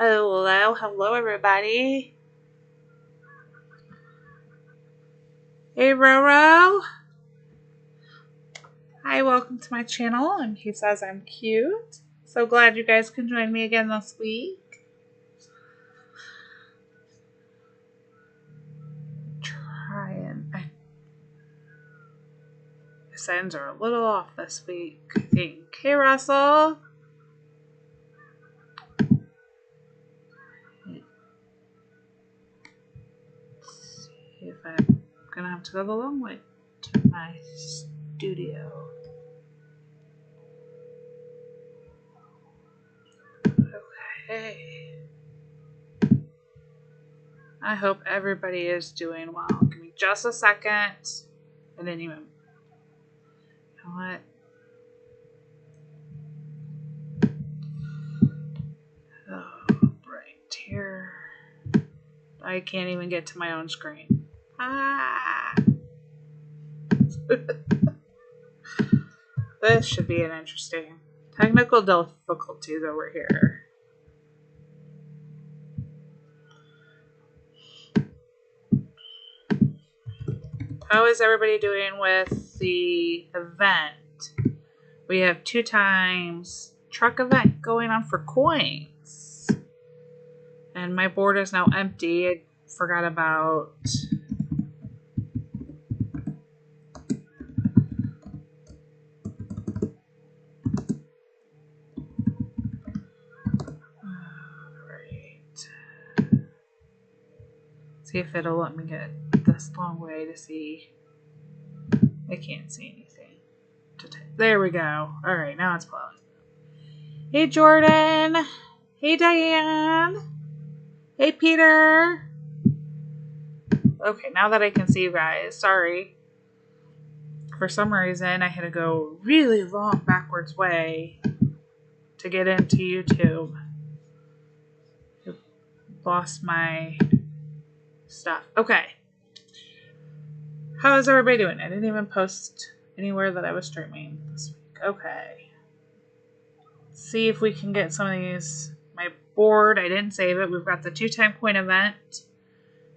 Hello everybody. Hey Roro. Hi, welcome to my channel. I'm hesezimcute. So glad you guys can join me again this week. The signs are a little off this week, I think. Hey Russell. Let's see if I'm gonna have to go the long way to my studio. Okay. I hope everybody is doing well. Give me just a second. I didn't even. You know what? Oh, right here. I can't even get to my own screen. Ah! This should be an interesting technical difficulties over here. How is everybody doing with the event? We have 2 times truck event going on for coins. And my board is now empty. I forgot about see if it'll let me get this long way to see. I can't see anything. There we go. Alright, now it's closed. Hey Jordan. Hey Diane. Hey Peter. Okay, now that I can see you guys, sorry. For some reason, I had to go really long backwards way to get into YouTube. I lost my stuff. Okay. How is everybody doing? I didn't even post anywhere that I was streaming this week. Okay. Let's see if we can get some of these. My board, I didn't save it. We've got the 2-time coin event.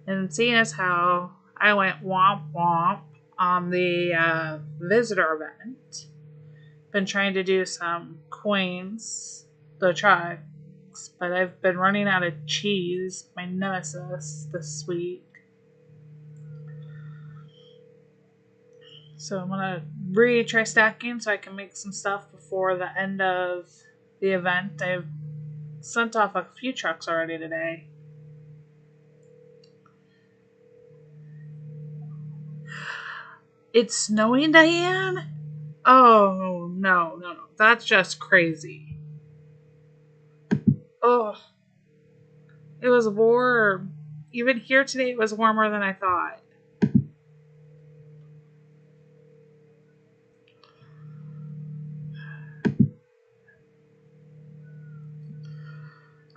And seeing as how I went womp womp on the visitor event. Been trying to do some coins, the trucks, but I've been running out of cheese, my nemesis, this week. So I'm gonna retry stacking so I can make some stuff before the end of the event. I've sent off a few trucks already today. It's snowing, Diane? Oh, no. That's just crazy. Oh, it was warm. Even here today, it was warmer than I thought.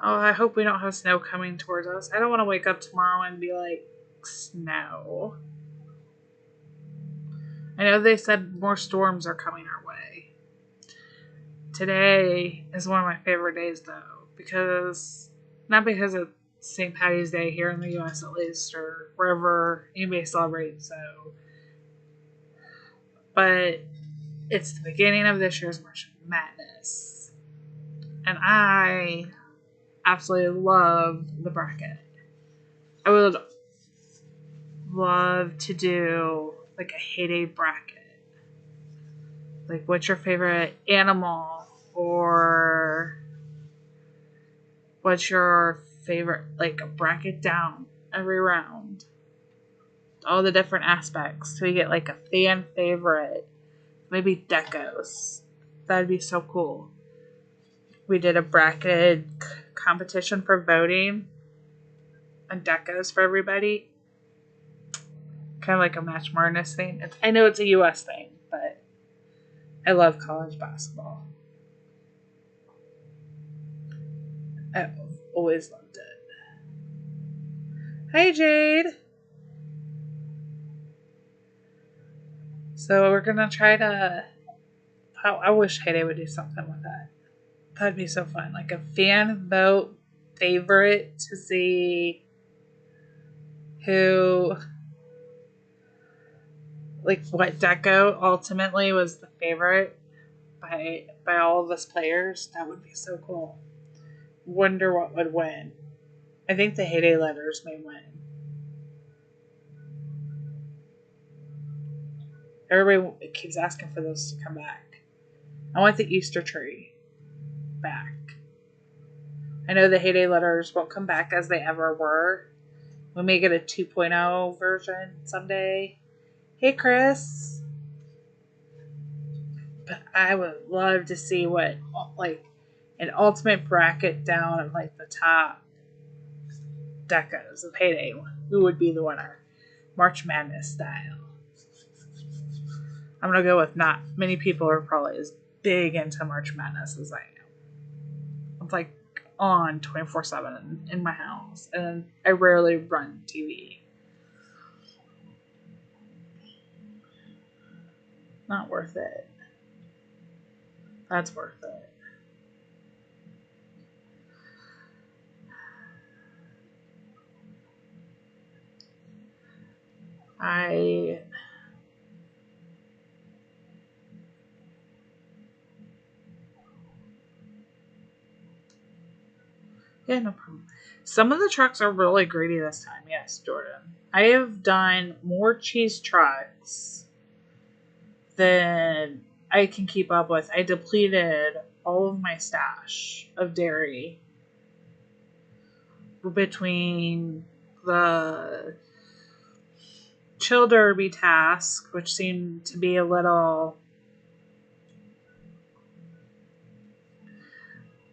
Oh, I hope we don't have snow coming towards us. I don't want to wake up tomorrow and be like, snow. I know they said more storms are coming our way. Today is one of my favorite days, though, because not because it's St. Patty's Day here in the U.S. at least, or wherever you may celebrate, so. But it's the beginning of this year's March Madness. And I absolutely love the bracket. I would love to do like a heyday bracket. Like, what's your favorite animal? Or what's your favorite, like, a bracket down every round. All the different aspects. So you get like a fan favorite. Maybe decos. That'd be so cool. We did a bracketed competition for voting and decos for everybody. Kind of like a Match Madness thing. I know it's a US thing, but I love college basketball. I've always loved it. Hey, Jade. So we're going to try to... I wish Heyday would do something with that. That'd be so fun. Like a fan vote favorite to see who, like, what deco ultimately was the favorite by all of us players. That would be so cool. Wonder what would win. I think the Heyday letters may win. Everybody keeps asking for those to come back. I want the Easter tree back. I know the Heyday letters won't come back as they ever were. We may get a 2.0 version someday. Hey, Chris. But I would love to see what, like, an ultimate bracket down of, like, the top decos of Heyday. Who would be the winner? March Madness style. I'm going to go with not many people are probably as big into March Madness as I am. I'm like on 24/7 in my house, and I rarely run TV. Not worth it. That's worth it. Yeah, no problem. Some of the trucks are really greedy this time. Yes, Jordan. I have done more cheese trucks than I can keep up with. I depleted all of my stash of dairy between the chill derby task, which seemed to be a little...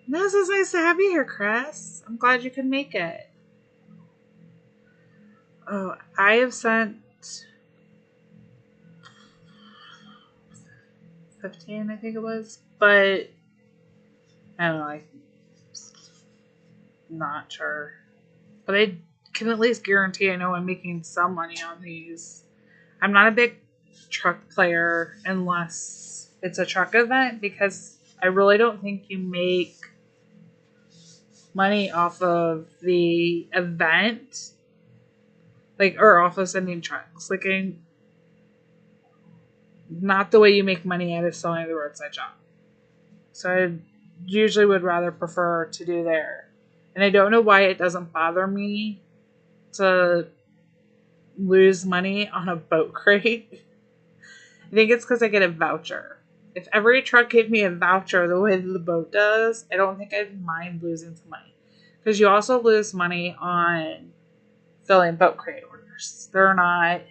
No, it's nice to have you here, Chris. I'm glad you could make it. Oh, I have sent 15, I think it was. But I don't know, I'm not sure. But I can at least guarantee I know I'm making some money on these. I'm not a big truck player unless it's a truck event, because I really don't think you make money off of the event, like, or off of sending trucks. Like, not the way you make money out of selling at the roadside shop. So I usually would rather prefer to do there. And I don't know why it doesn't bother me to lose money on a boat crate. I think it's because I get a voucher. If every truck gave me a voucher the way that the boat does, I don't think I'd mind losing some money. Because you also lose money on filling boat crate orders. They're not,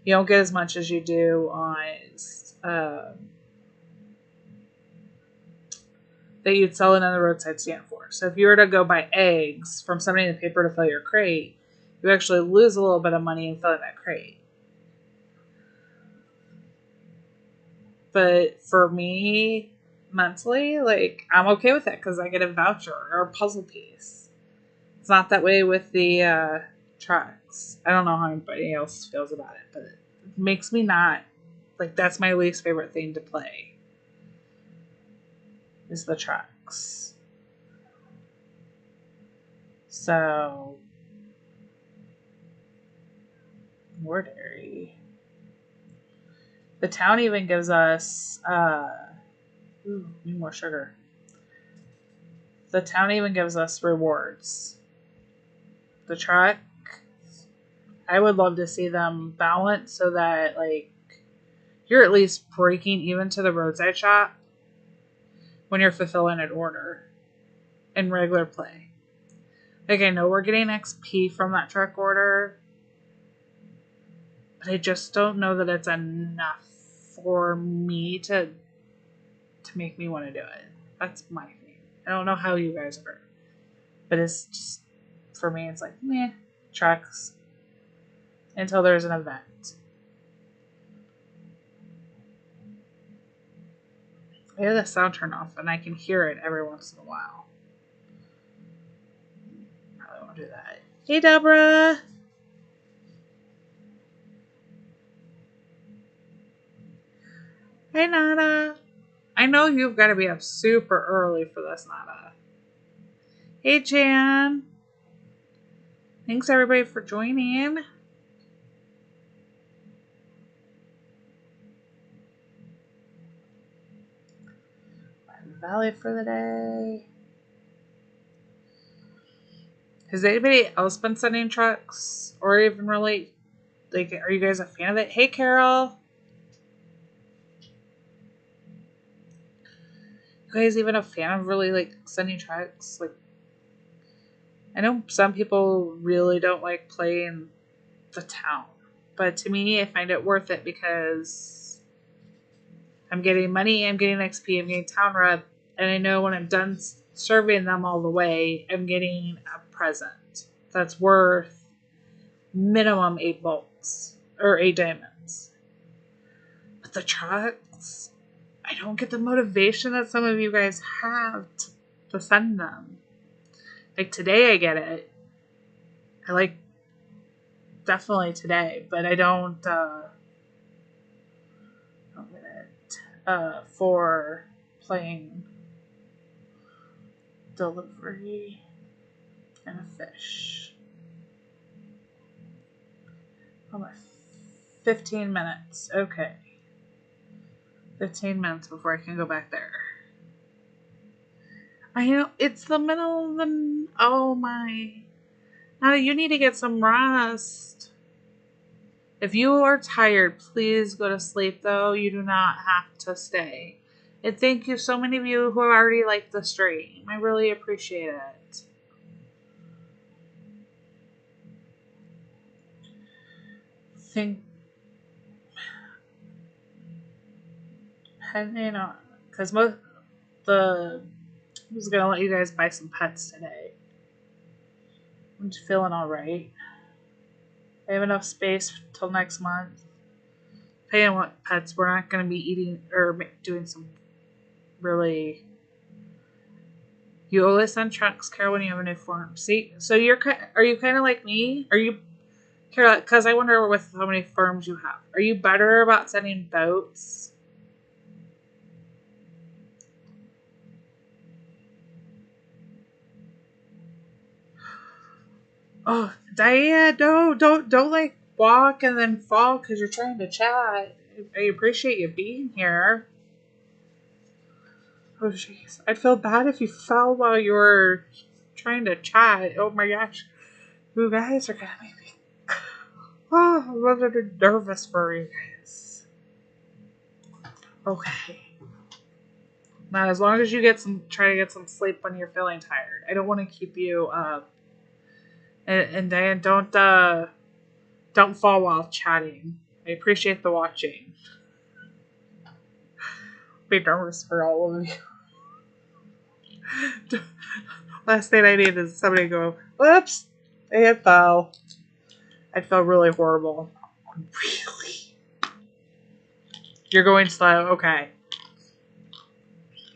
you don't get as much as you do on that you'd sell it on the roadside stand for. So if you were to go buy eggs from somebody in the paper to fill your crate, you actually lose a little bit of money in filling that crate. But for me, mentally, like, I'm okay with it because I get a voucher or a puzzle piece. It's not that way with the trucks. I don't know how anybody else feels about it, but it makes me not, like, that's my least favorite thing to play, is the trucks. So, more dairy. The town even gives us, need more sugar. The town even gives us rewards. The truck, I would love to see them balance so that, like, you're at least breaking even to the roadside shop when you're fulfilling an order in regular play. Like, I know we're getting XP from that truck order, but I just don't know that it's enough for me to make me want to do it. That's my thing. I don't know how you guys are, but it's just, for me, it's like, meh, trucks until there's an event. I have the sound turned off, and I can hear it every once in a while. Probably won't do that. Hey, Deborah! Hey, Nana! I know you've got to be up super early for this, Nana. Hey, Jan. Thanks, everybody, for joining. Valley for the day. Has anybody else been sending trucks? Or even really, like, are you guys a fan of it? Hey, Carol. You guys even a fan of really, like, sending trucks? Like, I know some people really don't like playing the town. But to me, I find it worth it because I'm getting money, I'm getting XP, I'm getting town rep, and I know when I'm done serving them all the way, I'm getting a present that's worth minimum 8 bolts or 8 diamonds. But the trucks, I don't get the motivation that some of you guys have to send them. Like today, I get it. I like definitely today, but I don't get it for playing delivery and a fish. Oh my, 15 minutes. Okay. 15 minutes before I can go back there. I know, it's the middle of the... Oh my. Now you need to get some rest. If you are tired, please go to sleep, though. You do not have to stay. And thank you so many of you who have already liked the stream. I really appreciate it. Depending on... Because I was going to let you guys buy some pets today. I'm just feeling alright. I have enough space till next month. Depending on what pets, we're not going to be eating or doing some really... You always send trucks, Carol, when you have a new farm. See? So are you kind of like me? Are you... Carol, because I wonder with how many farms you have. Are you better about sending boats? Oh, Diane, no, don't like walk and then fall because you're trying to chat. I appreciate you being here. Oh, jeez. I'd feel bad if you fell while you were trying to chat. Oh my gosh. You guys are gonna make me... Oh, I'm a little nervous for you guys. Okay. Now, as long as you try to get some sleep when you're feeling tired. I don't want to keep you up. And Diane, don't fall while chatting. I appreciate the watching. Be nervous for all of you. Last thing I need is somebody to go, whoops, and fell. I'd feel really horrible. Really? You're going slow? Okay.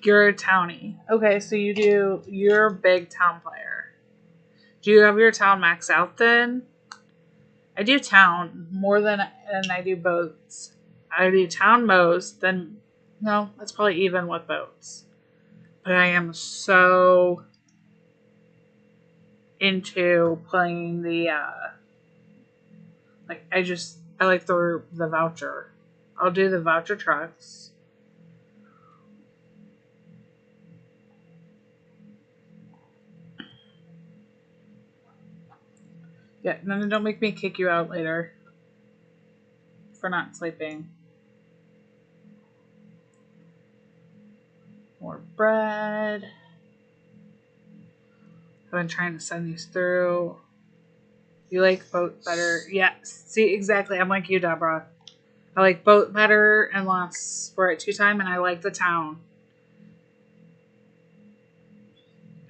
You're a townie. Okay, so you're a big town player. Do you have your town maxed out then? I do town more than I do boats. I do town most, then, no, that's probably even with boats. But I am so into playing the, I like the voucher. I'll do the voucher trucks. Yeah, no, don't make me kick you out later for not sleeping. More bread. I've been trying to send these through. You like boat better? Yeah, see, exactly. I'm like you, Deborah. I like boat better unless we're at 2 time, and I like the town.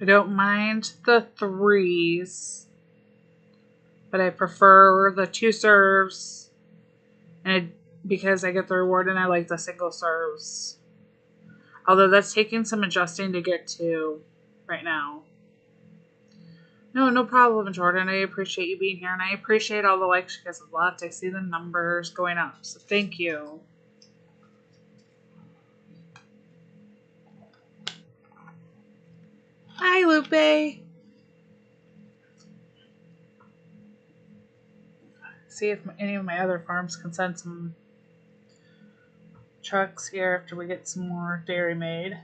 I don't mind the 3s, but I prefer the 2 serves, because I get the reward, and I like the single serves. Although that's taking some adjusting to get to right now. No problem, Jordan. I appreciate you being here, and I appreciate all the likes you guys have left. I see the numbers going up, so thank you. Hi, Lupe. See if any of my other farms can send some trucks here after we get some more dairy made.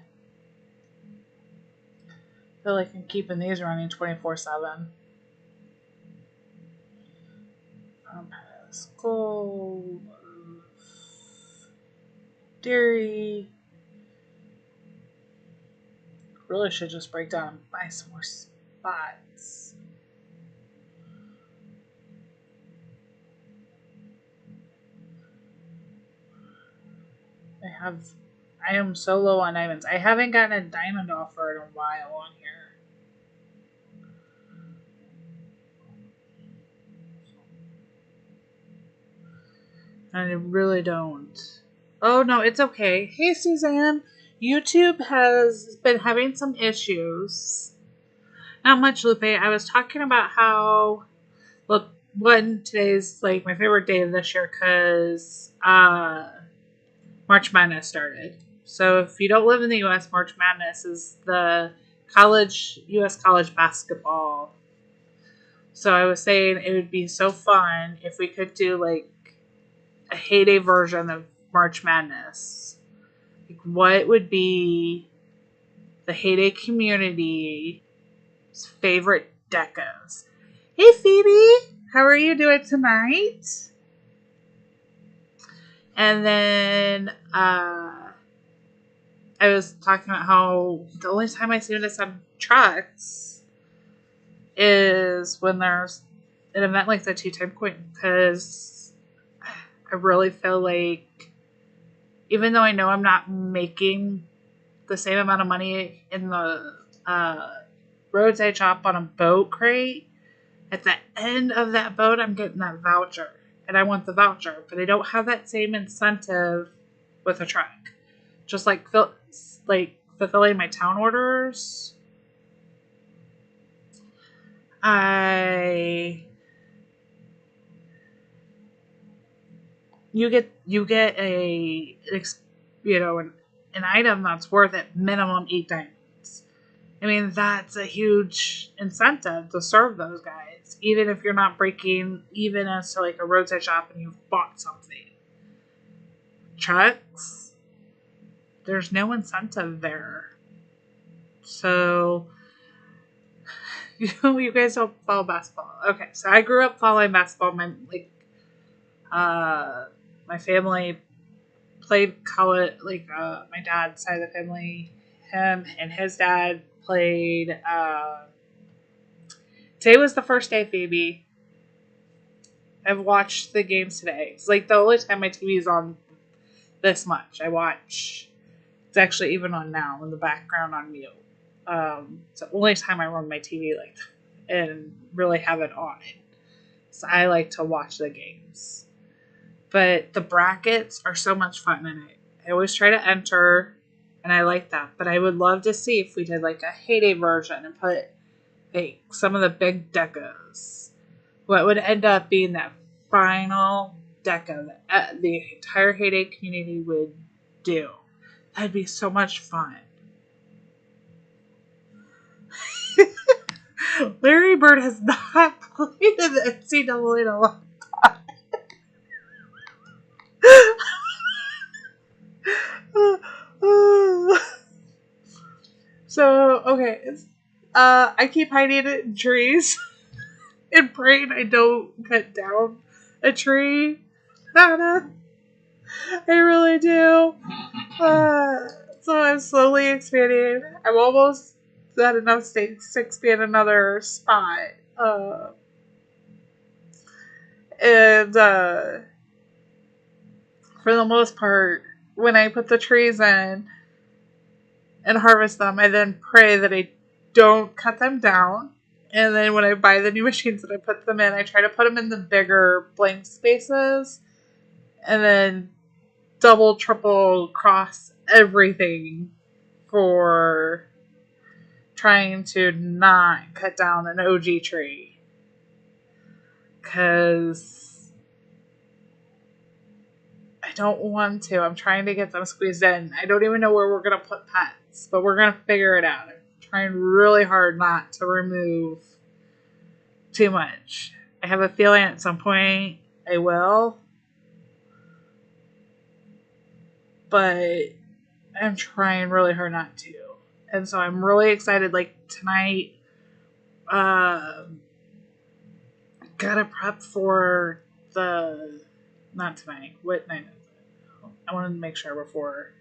I feel like I'm keeping these running 24/7. Farm has gold, dairy. Really should just break down and buy some more spots. I am so low on diamonds. I haven't gotten a diamond offer in a while on here. And I really don't. Oh no, it's okay. Hey Suzanne, YouTube has been having some issues. Not much, Lupe. I was talking about how, look, today's like my favorite day of this year because March Madness started. So if you don't live in the U.S., March Madness is the U.S. college basketball. So I was saying it would be so fun if we could do like a heyday version of March Madness. Like, what would be the heyday community's favorite decos? Hey Phoebe, how are you doing tonight? And then I was talking about how the only time I see this on trucks is when there's an event like the 2-time coin, because I really feel like, even though I know I'm not making the same amount of money in the roadside shop on a boat crate, at the end of that boat I'm getting that voucher, and I want the voucher, but I don't have that same incentive with a truck. Just like fulfilling my town orders, you get an item that's worth at minimum 8 diamonds. I mean, that's a huge incentive to serve those guys, even if you're not breaking even as to like a roadside shop and you've bought something. Trucks, there's no incentive there. So, you guys don't follow basketball. Okay, so I grew up following basketball. My family played college. My dad's side of the family, him and his dad played. Today was the first day, Phoebe. I've watched the games today. It's like the only time my TV is on this much. I watch. It's actually even on now in the background on mute. It's the only time I run my TV and really have it on. So I like to watch the games. But the brackets are so much fun, and I always try to enter, and I like that. But I would love to see if we did like a heyday version and put like some of the big decos. What would end up being that final deco that the entire heyday community would do? That'd be so much fun. Larry Bird has not played in the NCAA in a long time. So, okay. I keep hiding it in trees and praying I don't cut down a tree. I really do. So I'm slowly expanding. I'm almost at enough space to expand another spot. And for the most part, when I put the trees in and harvest them, I then pray that I don't cut them down. And then when I buy the new machines that I put them in, I try to put them in the bigger blank spaces. And then double, triple cross everything for trying to not cut down an OG tree. Because I don't want to. I'm trying to get them squeezed in. I don't even know where we're going to put pets, but we're going to figure it out. I'm trying really hard not to remove too much. I have a feeling at some point I will. But I'm trying really hard not to. And so I'm really excited. Like tonight, gotta prep for the. Not tonight. What night is it? I wanted to make sure before.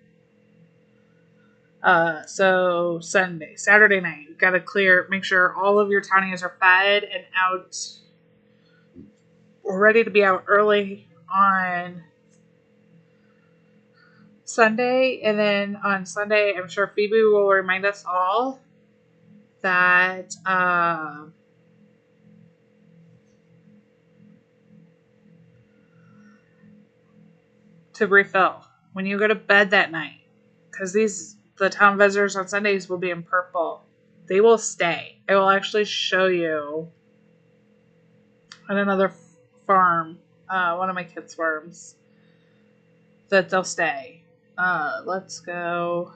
So Saturday night, you gotta make sure all of your townies are fed and out. We're ready to be out early on Sunday, and then on Sunday, I'm sure Phoebe will remind us all that to refill when you go to bed that night, because the town visitors on Sundays will be in purple. They will stay. I will actually show you on another farm, one of my kids' farms, that they'll stay. Let's go,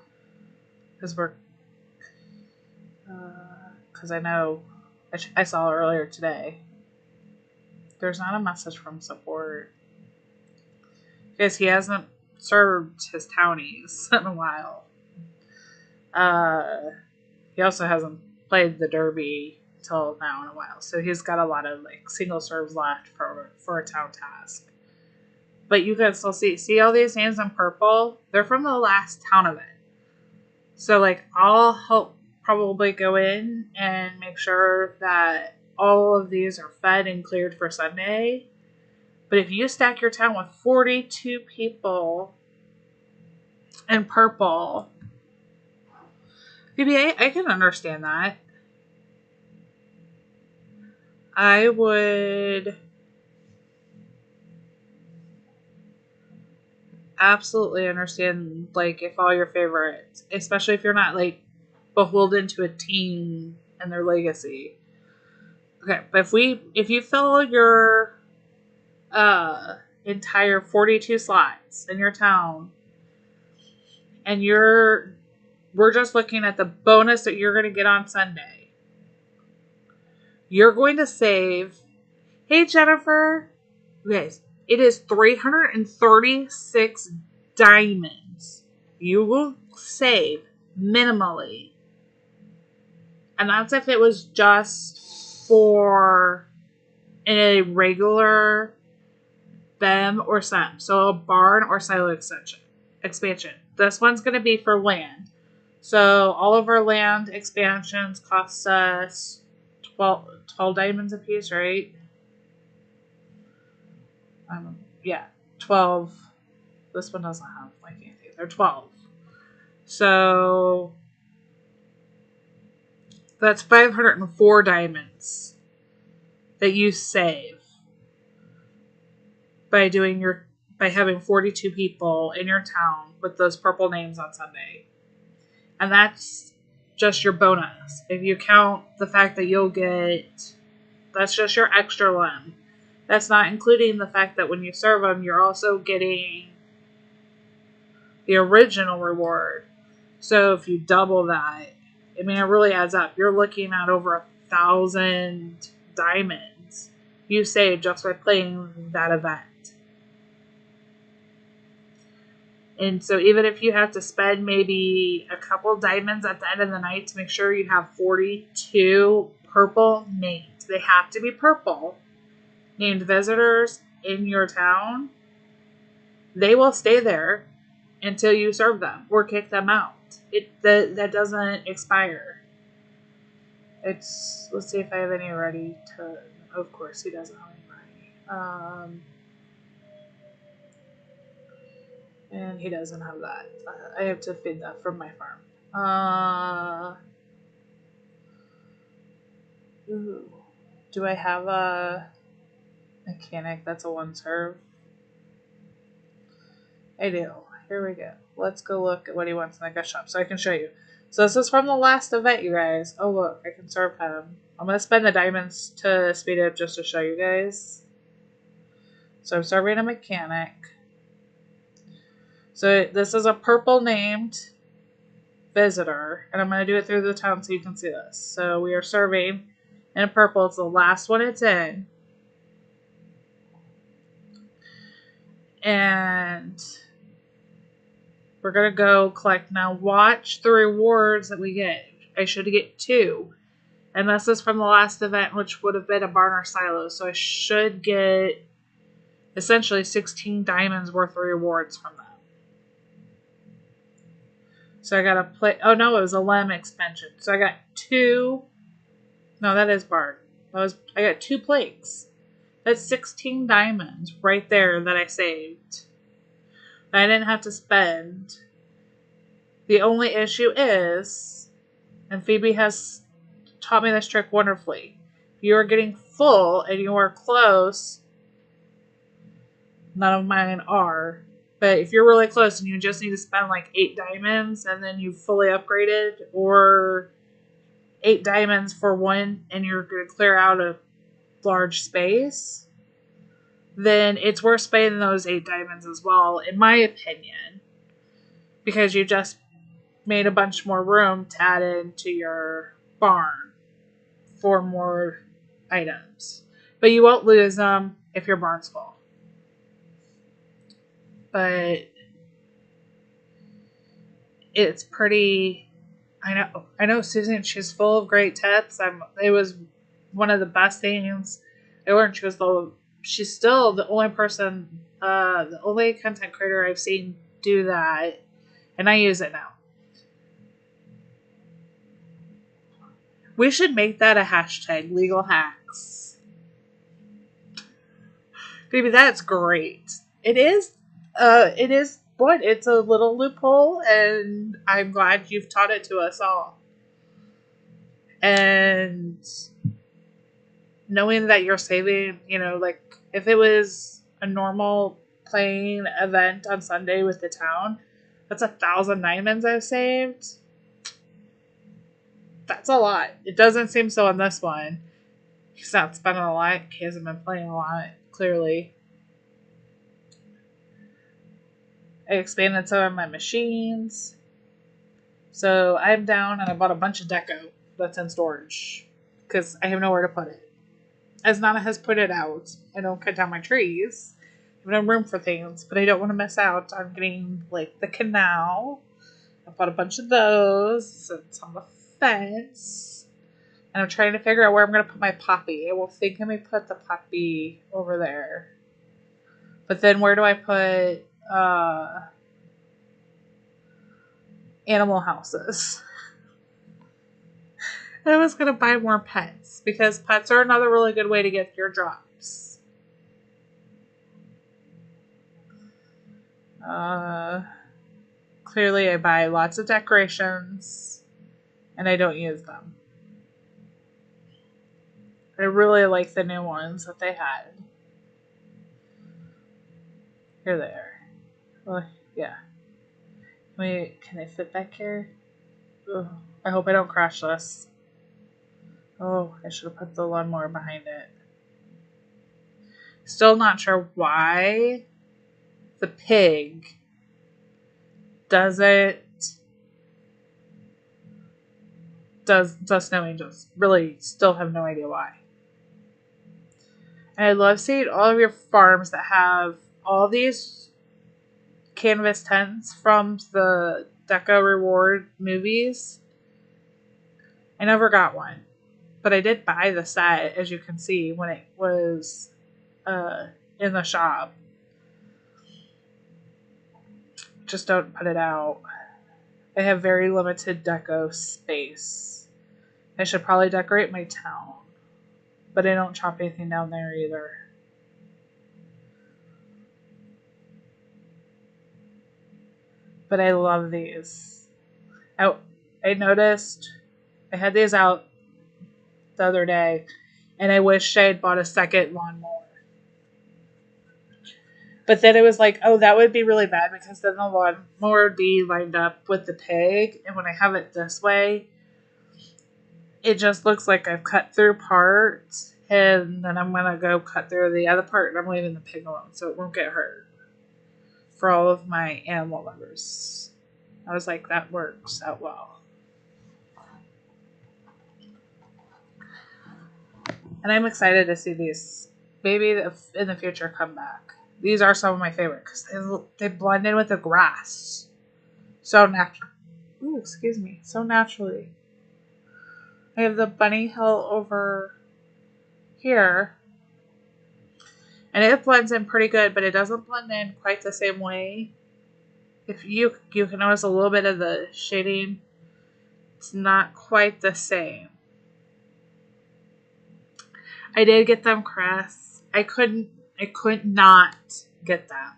because I know I saw earlier today. There's not a message from support because he hasn't served his townies in a while. He also hasn't played the Derby till now in a while, so he's got a lot of like single serves left for a town task. But you can still see all these names in purple. They're from the last town event. So like I'll help probably go in and make sure that all of these are fed and cleared for Sunday. But if you stack your town with 42 people in purple, maybe I can understand that. I would absolutely understand, like, if all your favorites, especially if you're not, like, beholden to a team and their legacy. Okay, but if you fill your entire 42 slots in your town, and we're just looking at the bonus that you're going to get on Sunday, you're going to save. Hey, Jennifer. Guys, it is 336 diamonds you will save minimally. And that's if it was just for a regular BEM or SEM. So a barn or silo expansion. This one's going to be for land. So all of our land expansions cost us 12 diamonds a piece, right? Yeah, 12. This one doesn't have like anything. They're 12. So that's 504 diamonds that you save by having 42 people in your town with those purple names on Sunday. And that's just your bonus. If you count the fact that that's just your extra limb. That's not including the fact that when you serve them, you're also getting the original reward. So if you double that, I mean, it really adds up. You're looking at over 1,000 diamonds you save just by playing that event. And so even if you have to spend maybe a couple diamonds at the end of the night to make sure you have 42 purple names, they have to be purple, named visitors in your town, they will stay there until you serve them or kick them out. That doesn't expire. Let's see if I have any ready to. Of course, he doesn't have any ready. And he doesn't have that. I have to feed that from my farm. Do I have a mechanic that's a one serve? I do. Here we go. Let's go look at what he wants in the gift shop so I can show you. So this is from the last event, you guys. Oh, look. I can serve him. I'm going to spend the diamonds to speed it up just to show you guys. So I'm serving a mechanic. So this is a purple named visitor. And I'm going to do it through the town so you can see this. So we are serving in purple. It's the last one it's in. And we're going to go collect. Now watch the rewards that we get. I should get 2. And this is from the last event, which would have been a barn or silo. So I should get essentially 16 diamonds worth of rewards from them. So I got to play. Oh no, it was a lamb expansion. So I got 2. No, that is barn. I got 2 plagues. That's 16 diamonds right there that I saved. I didn't have to spend. The only issue is, and Phoebe has taught me this trick wonderfully, if you are getting full and you are close, none of mine are, but if you're really close and you just need to spend like 8 diamonds and then you've fully upgraded, or 8 diamonds for one and you're going to clear out a large space, then it's worth spending those 8 diamonds as well, in my opinion, because you just made a bunch more room to add into your barn for more items. But you won't lose them if your barn's full. But it's pretty... I know Susan, she's full of great tips. It was one of the best things I learned. She's still the only person, the only content creator I've seen do that, and I use it now. We should make that a hashtag, legal hacks. Maybe that's great. It is what? It's a little loophole, and I'm glad you've taught it to us all. And knowing that you're saving, like if it was a normal playing event on Sunday with the town, that's 1,000 diamonds I've saved. That's a lot. It doesn't seem so on this one. He's not spending a lot. He hasn't been playing a lot, clearly. I expanded some of my machines. So I'm down and I bought a bunch of deco that's in storage because I have nowhere to put it. As Nana has put it out, I don't cut down my trees. I have no room for things, but I don't want to miss out on getting like the canal. I bought a bunch of those. It's on the fence. And I'm trying to figure out where I'm going to put my poppy. I will think I may put the poppy over there. But then where do I put animal houses? I was going to buy more pets because pets are another really good way to get your drops. Clearly I buy lots of decorations and I don't use them. I really like the new ones that they had. Here they are. Well, yeah. Can they fit back here? Ugh, I hope I don't crash this. Oh, I should have put the lawnmower behind it. Still not sure why the pig does Snow Angels. Really still have no idea why. And I love seeing all of your farms that have all these canvas tents from the Deco Reward movies. I never got one. But I did buy the set, as you can see, when it was in the shop. Just don't put it out. I have very limited deco space. I should probably decorate my town. But I don't chop anything down there either. But I love these. I noticed I had these out the other day, and I wish I had bought a second lawnmower. But then it was like, oh, that would be really bad because then the lawnmower would be lined up with the pig, and when I have it this way, it just looks like I've cut through parts, and then I'm going to go cut through the other part, and I'm leaving the pig alone so it won't get hurt for all of my animal lovers. I was like, that works out well. And I'm excited to see these maybe in the future come back. These are some of my favorite because they blend in with the grass so natural. Ooh, excuse me, so naturally. I have the bunny hill over here, and it blends in pretty good, but it doesn't blend in quite the same way. If you can notice a little bit of the shading, it's not quite the same. I did get them crest. I could not get them.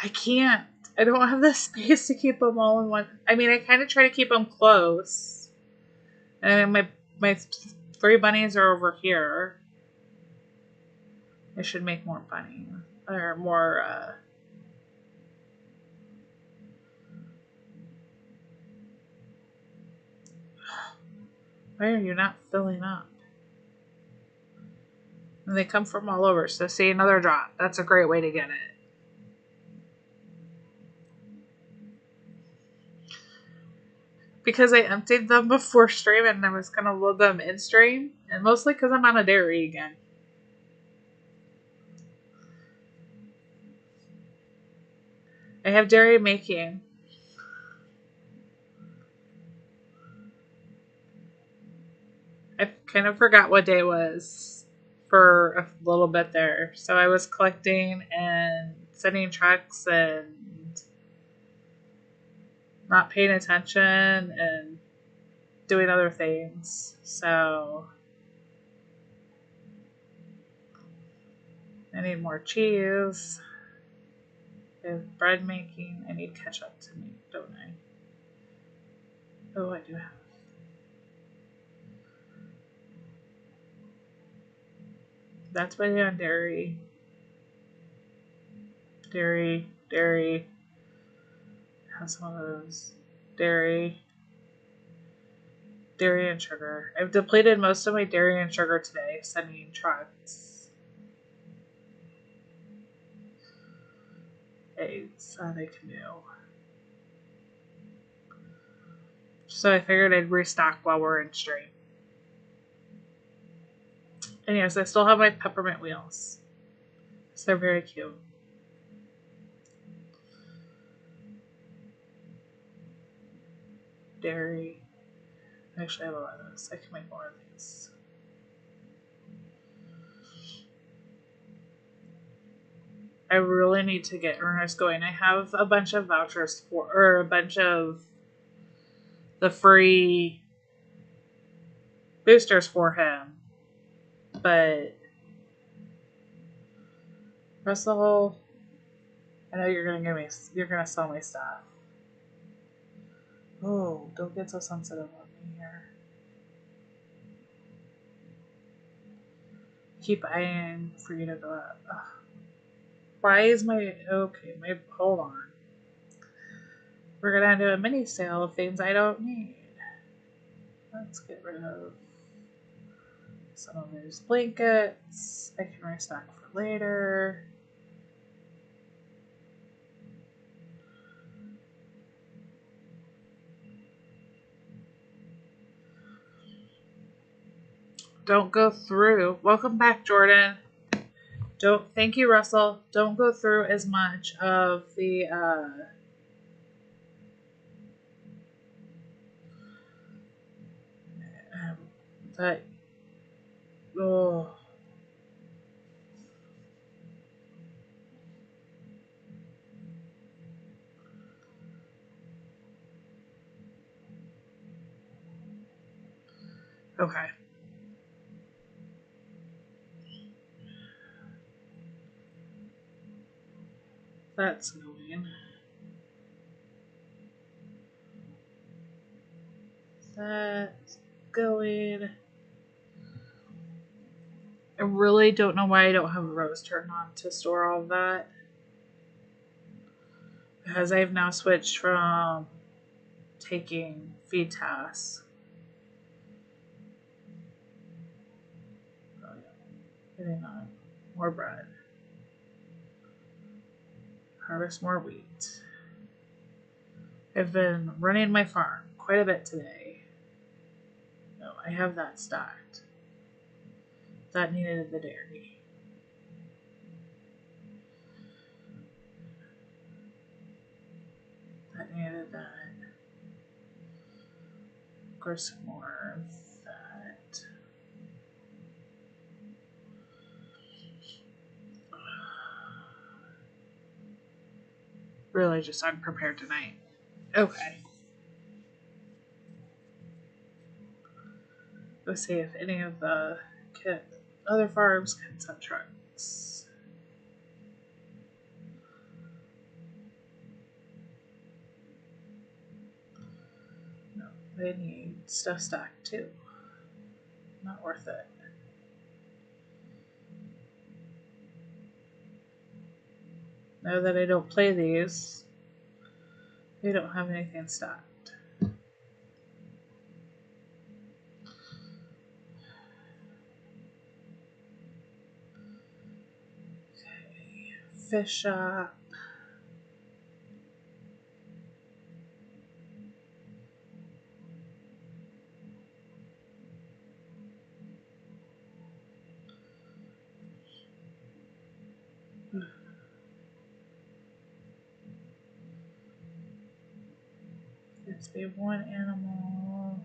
I can't. I don't have the space to keep them all in one. I mean, I kind of try to keep them close. And my 3 bunnies are over here. I should make more bunnies. Or more, why are you not filling up? And they come from all over. So see, another drop. That's a great way to get it. Because I emptied them before stream and I was going to load them in stream. And mostly because I'm on a dairy again. I have dairy making. I kind of forgot what day it was for a little bit there. So I was collecting and sending trucks and not paying attention and doing other things. So I need more cheese. I have bread making. I need ketchup to make, don't I? Oh, I do have. That's why on dairy. Dairy. Have some of those. Dairy and sugar. I've depleted most of my dairy and sugar today, sending trucks. Eggs, that I can do. So I figured I'd restock while we're in stream. And yes, I still have my peppermint wheels. So they're very cute. Dairy. I actually have a lot of those. I can make more of these. I really need to get Ernest going. I have a bunch of vouchers or a bunch of the free boosters for him. But Russell, I know you're gonna sell me stuff. Oh, don't get so sensitive on me here. Keep eyeing for you to go up. Ugh. Why is hold on. We're gonna do a mini sale of things I don't need. Let's get rid of some of these blankets. I can restock for later. Don't go through. Welcome back, Jordan. Thank you, Russell. Don't go through as much of the that. Oh. Okay. That's going. That's going. I really don't know why I don't have a rose turned on to store all of that. Because I've now switched from taking feed tasks. Oh, yeah. Getting on. More bread. Harvest more wheat. I've been running my farm quite a bit today. No, I have that stocked. That needed the dairy. That needed that. Of course, more of that. Really just unprepared tonight. Okay. Let's see if any of the other farms can send trucks. No, they need stuff stacked too. Not worth it. Now that I don't play these, they don't have anything stacked. Okay, fish shop. Let's be one animal.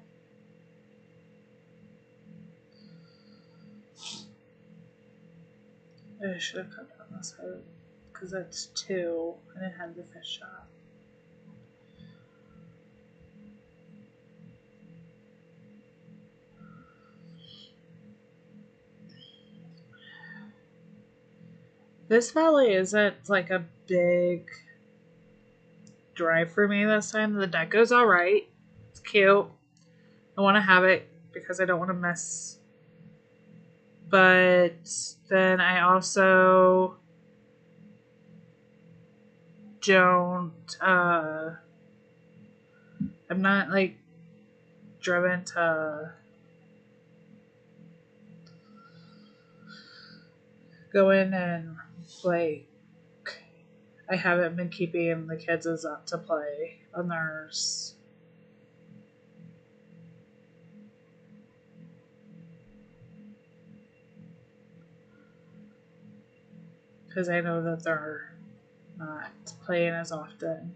I should have cut down this one because that's 2 and it had the fish shop. This valley isn't like a big drive for me this time. The deco's alright. It's cute. I want to have it because I don't want to miss. But then I also don't, I'm not like driven to go in and like, I haven't been keeping the kids as up to play on theirs. Because I know that they're not playing as often.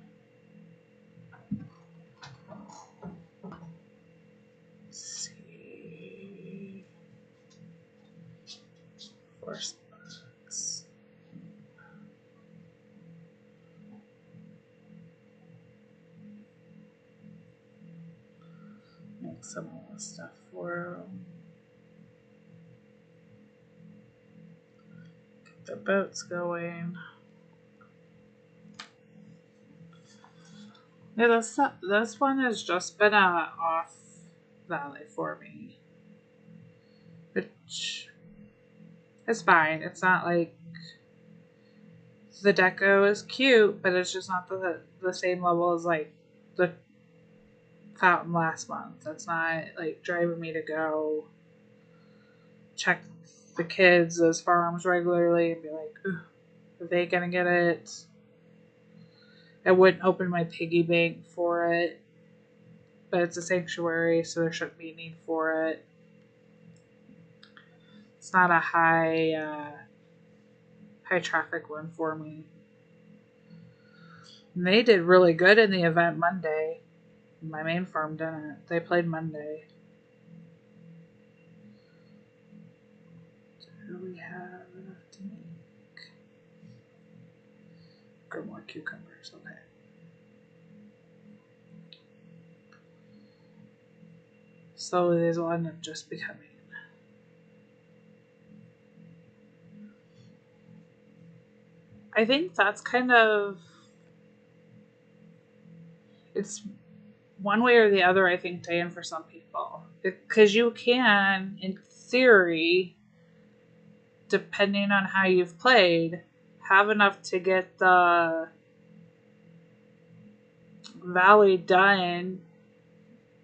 Let's see. Force box. Make some of the stuff for them. Get their boats going. Yeah, this one has just been a off valley for me, which is fine. It's not like the deco is cute, but it's just not the same level as like the fountain last month. It's not like driving me to go check the kids' farms regularly and be like, are they gonna get it? I wouldn't open my piggy bank for it, but it's a sanctuary, so there shouldn't be a need for it. It's not a high traffic one for me. And they did really good in the event Monday. My main farm didn't. They played Monday. So we have enough to make. Grow more cucumbers, okay. Slowly these will end up just becoming. I think that's kind of, it's one way or the other, I think, Dan, for some people. Because you can, in theory, depending on how you've played, have enough to get the valley done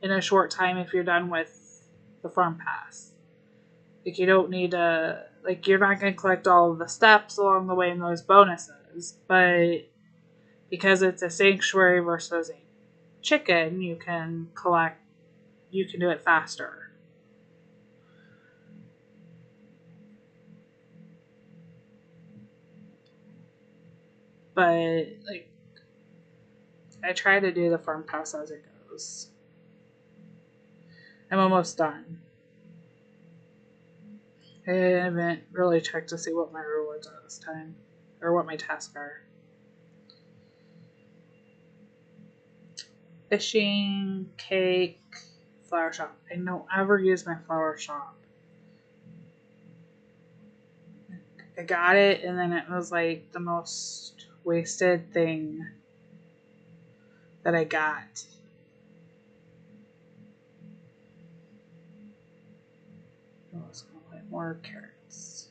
in a short time if you're done with the farm pass. Like, you don't need to, like, you're not going to collect all of the steps along the way in those bonuses, but because it's a sanctuary versus a chicken, you can do it faster. but like I try to do the farm pass as it goes. I'm almost done. I haven't really checked to see what my rewards are this time, or what my tasks are. Fishing, cake, flower shop. I don't ever use my flower shop. I got it, and then it was like the most wasted thing that I got. I was going to plant more carrots.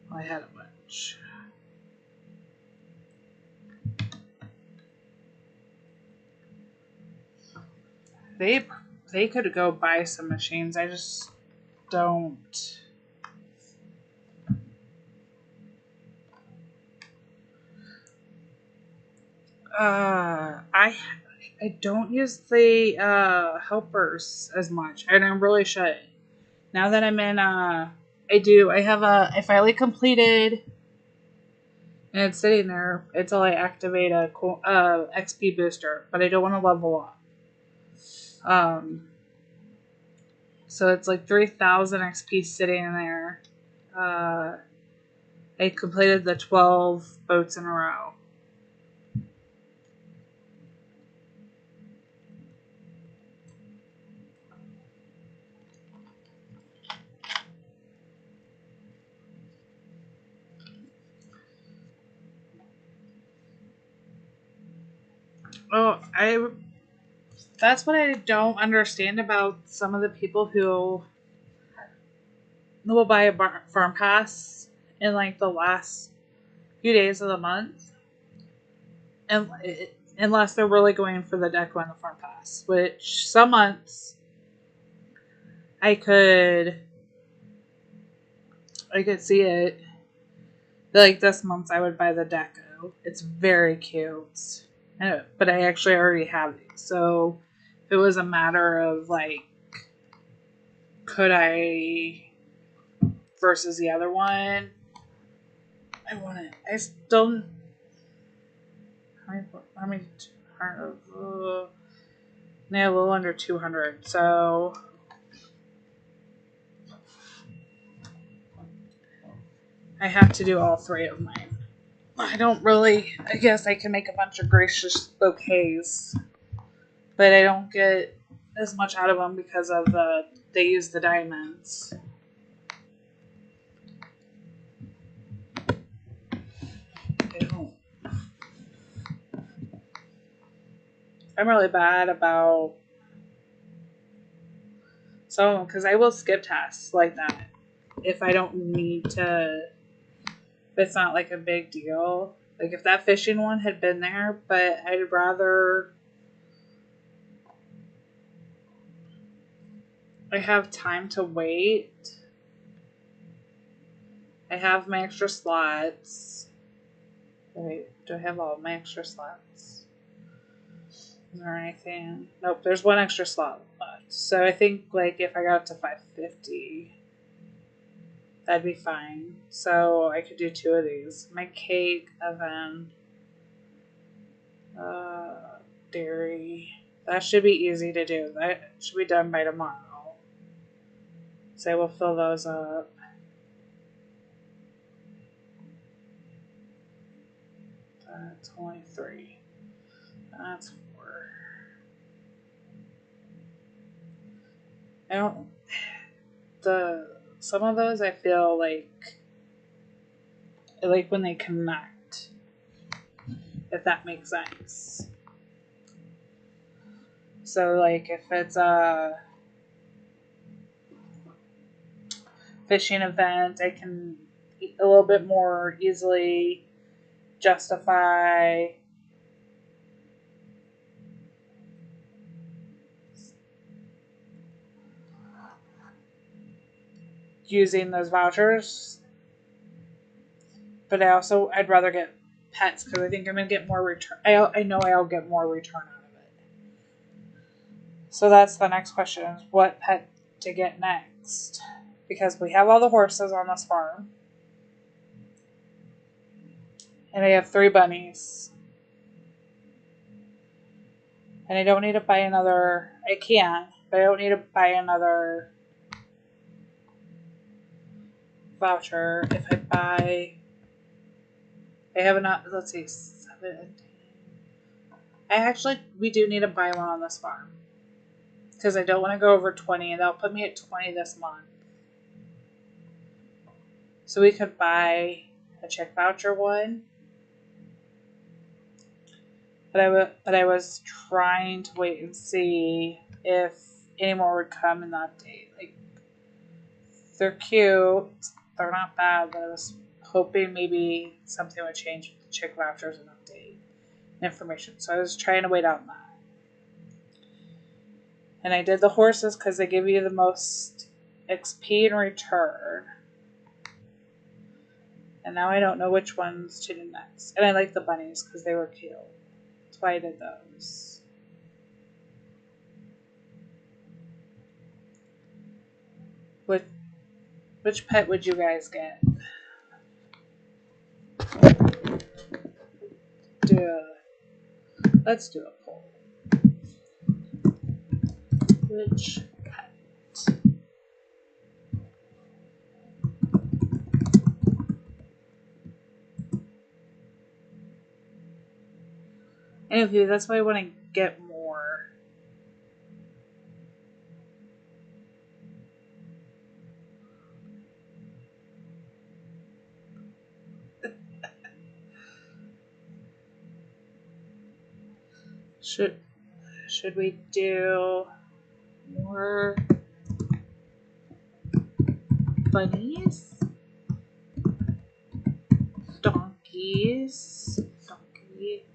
Well, I had a bunch. They could go buy some machines. I just don't. I don't use the helpers as much, and I really should. Now that I'm in I finally completed, and it's sitting there until I activate a XP booster, but I don't want to level up. So it's like 3,000 XP sitting in there. I completed the 12 boats in a row. Oh, that's what I don't understand about some of the people who will buy a farm pass in like the last few days of the month, and unless they're really going for the deco and the farm pass, which some months I could see it. Like this month, I would buy the deco. It's very cute, but I actually already have these. So if it was a matter of like, could I versus the other one, I want it. I still. How many? A little under 200. So I have to do all three of mine. I don't really. I guess I can make a bunch of gracious bouquets, but I don't get as much out of them because of they use the diamonds. I'm really bad about some of them because I will skip tasks like that if I don't need to. If it's not like a big deal. Like if that fishing one had been there, but I'd rather. I have time to wait. I have my extra slots. Wait, do I have all my extra slots? Is there anything? Nope, there's one extra slot left. So I think like if I got up to 550, that'd be fine. So I could do 2 of these. My cake oven, dairy. That should be easy to do. That should be done by tomorrow. So I will fill those up. That's only 3. That's 4. I don't. Some of those I feel like I like when they connect, if that makes sense. So like if it's a fishing event, I can a little bit more easily justify using those vouchers. But I'd rather get pets because I think I'm going to get more return. I know I'll get more return out of it. So that's the next question is what pet to get next. Because we have all the horses on this farm. And I have 3 bunnies. And I don't need to buy another. I can, but I don't need to buy another voucher if I buy. I have enough. Let's see, 17. We do need to buy one on this farm because I don't want to go over 20, and that'll put me at 20 this month. So we could buy a check voucher one. But I was trying to wait and see if any more would come in the update. Like, they're cute, they're not bad, but I was hoping maybe something would change with the check vouchers and update information. So I was trying to wait on that. And I did the horses because they give you the most XP in return. And now I don't know which ones to do next. And I like the bunnies because they were cute. That's why I did those. Which pet would you guys get? Let's do a poll. Which pet? Anyway, that's why I want to get more. Should we do more bunnies? Donkeys. Donkey.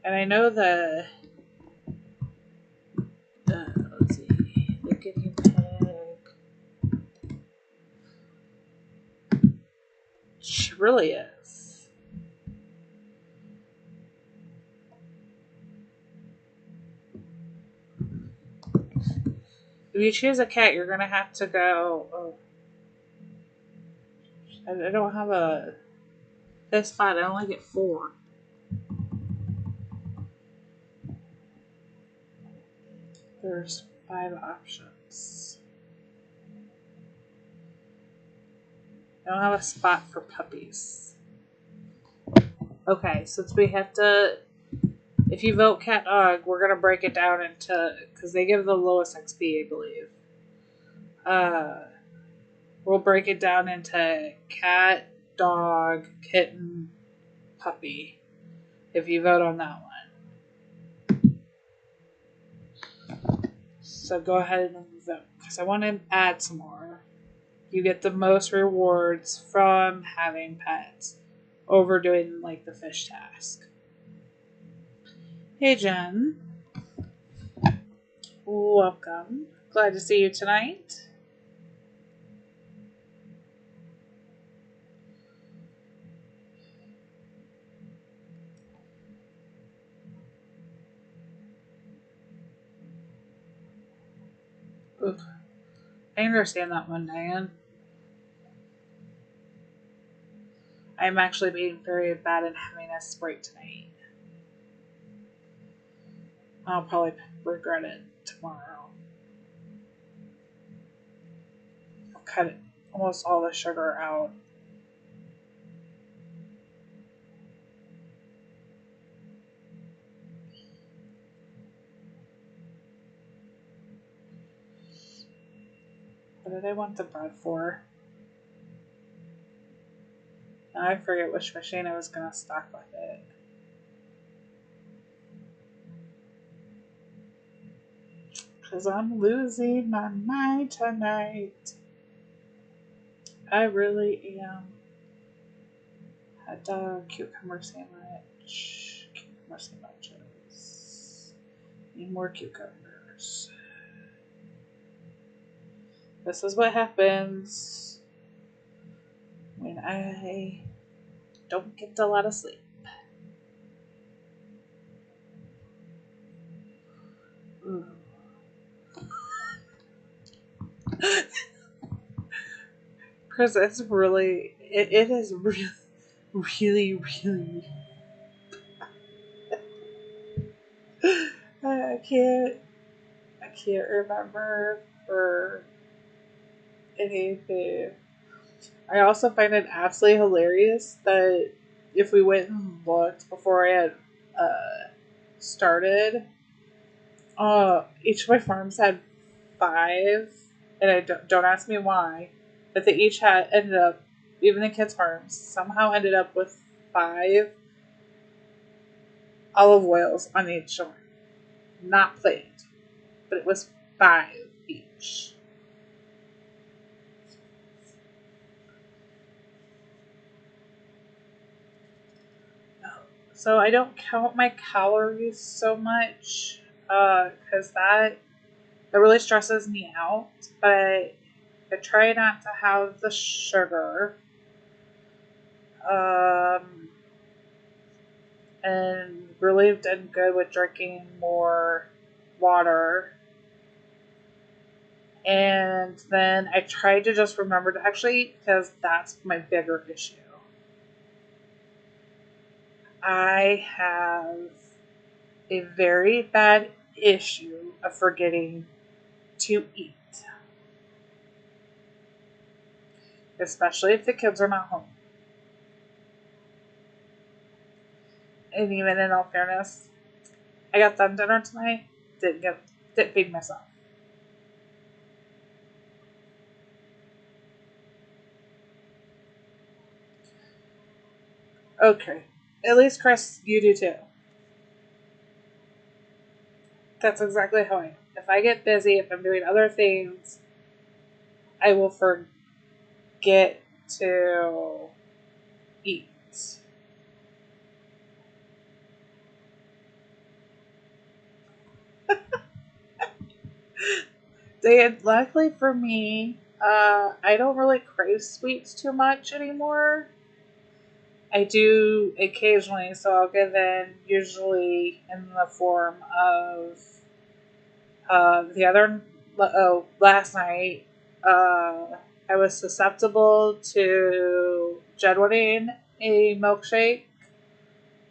And I know the let's see, the guinea pig. She really is. If you choose a cat, you're gonna have to go. Oh, I don't have this spot. I only get 4. There's 5 options. I don't have a spot for puppies. Okay, since we have to, if you vote cat dog, we're gonna break it down into, because they give the lowest XP, I believe. We'll break it down into cat, dog, kitten, puppy. If you vote on that one. So go ahead and vote, because I want to add some more. You get the most rewards from having pets over doing like the fish task. Hey Jen. Welcome. Glad to see you tonight. Ugh. I understand that one, Diane. I'm actually being very bad at having a Sprite tonight. I'll probably regret it tomorrow. I'll cut almost all the sugar out. What did I want the bread for? Now I forget which machine I was going to stock with it. Because I'm losing my mind tonight. I really am. Hot dog, cucumber sandwich. Cucumber sandwiches. Need more cucumbers. This is what happens when I don't get a lot of sleep. Chris, it's really it is really, really, really. I can't remember for anything. I also find it absolutely hilarious that if we went and looked before I had started, each of my farms had 5, and I don't ask me why, but they each had ended up, even the kids' farms, somehow ended up with 5 olive oils on each one. Not planned, but it was 5 each. So I don't count my calories so much because that really stresses me out. But I try not to have the sugar. And really have done good with drinking more water. And then I try to just remember to actually eat because that's my bigger issue. I have a very bad issue of forgetting to eat, especially if the kids are not home. And even in all fairness, I got them dinner tonight. Didn't feed myself. Okay, at least Chris, you do too. That's exactly how I am. If I get busy, if I'm doing other things, I will forget to eat. Luckily for me, I don't really crave sweets too much anymore. I do occasionally, so I'll give in, usually in the form of last night, I was susceptible to Jed wanting a milkshake,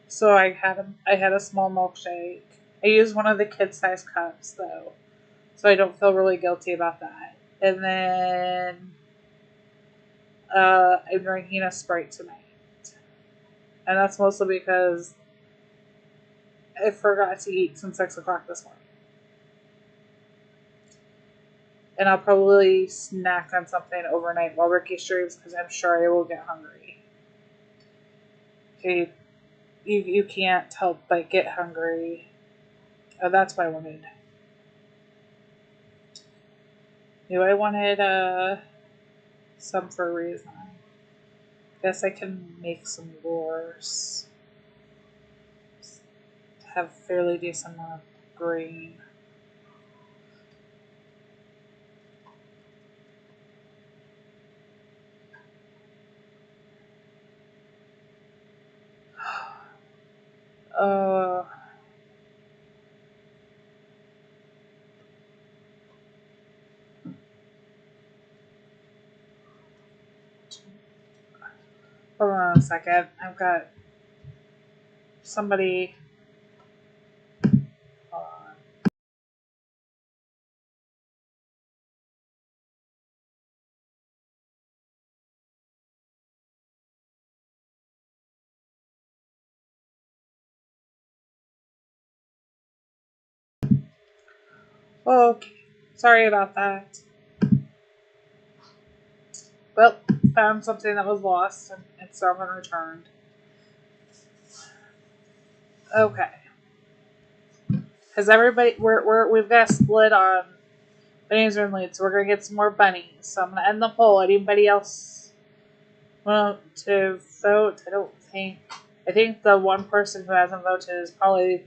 so I had a small milkshake. I used one of the kid size cups though, so I don't feel really guilty about that. And then I'm drinking a Sprite tonight, and that's mostly because I forgot to eat since 6 o'clock this morning. And I'll probably snack on something overnight while Ricky streams because I'm sure I will get hungry. Okay, you can't help but get hungry. Oh, that's what I wanted. I wanted some for a reason. Guess I can make some lures. Have fairly decent amount of grain. Uh, Hold on a second. I've got somebody. Hold on. Okay. Sorry about that. Well, found something that was lost and it's someone returned. Okay. Because everybody, we've got a split on bunnies and leads, so we're gonna get some more bunnies. So I'm gonna end the poll. Anybody else want to vote? I don't think. I think the one person who hasn't voted is probably.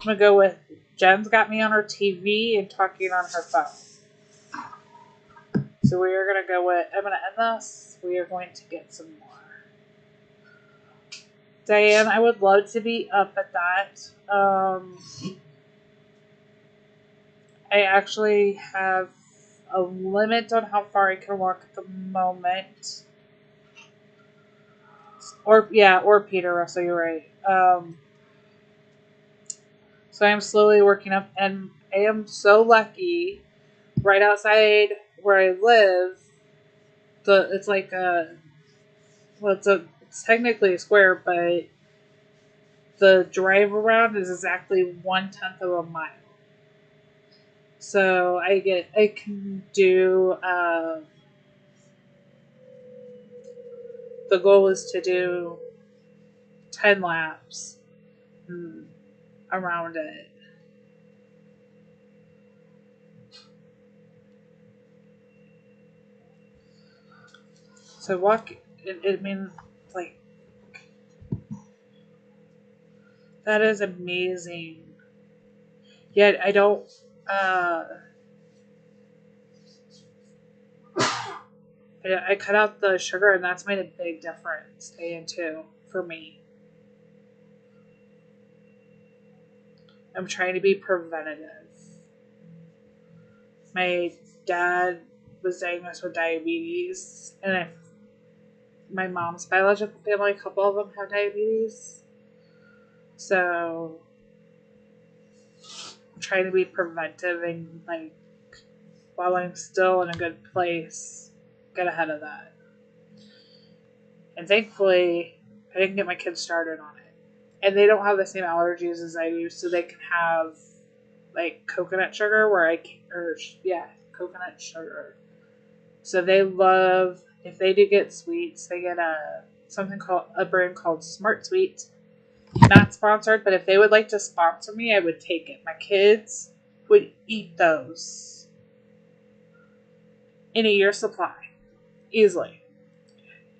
I'm gonna go with Jen's got me on her TV and talking on her phone. So we are gonna go with. I'm gonna end this. We are going to get some more. Diane, I would love to be up at that. I actually have a limit on how far I can walk at the moment. or Peter Russell, you're right. So I'm slowly working up, and I am so lucky. Right outside where I live, it's like it's technically a square, but the drive around is exactly 1/10 of a mile. So I can do. The goal is to do 10 laps around it. So walk. It means like that is amazing. Yet I don't. I cut out the sugar, and that's made a big difference. Day and two for me. I'm trying to be preventative. My dad was diagnosed with diabetes, and my mom's biological family, a couple of them have diabetes. So I'm trying to be preventive and like while I'm still in a good place, get ahead of that. And thankfully, I didn't get my kids started on it. And they don't have the same allergies as I do, so they can have like coconut sugar coconut sugar. So they love, if they do get sweets, they get a brand called Smart Sweet. Not sponsored, but if they would like to sponsor me, I would take it. My kids would eat those in a year's supply easily.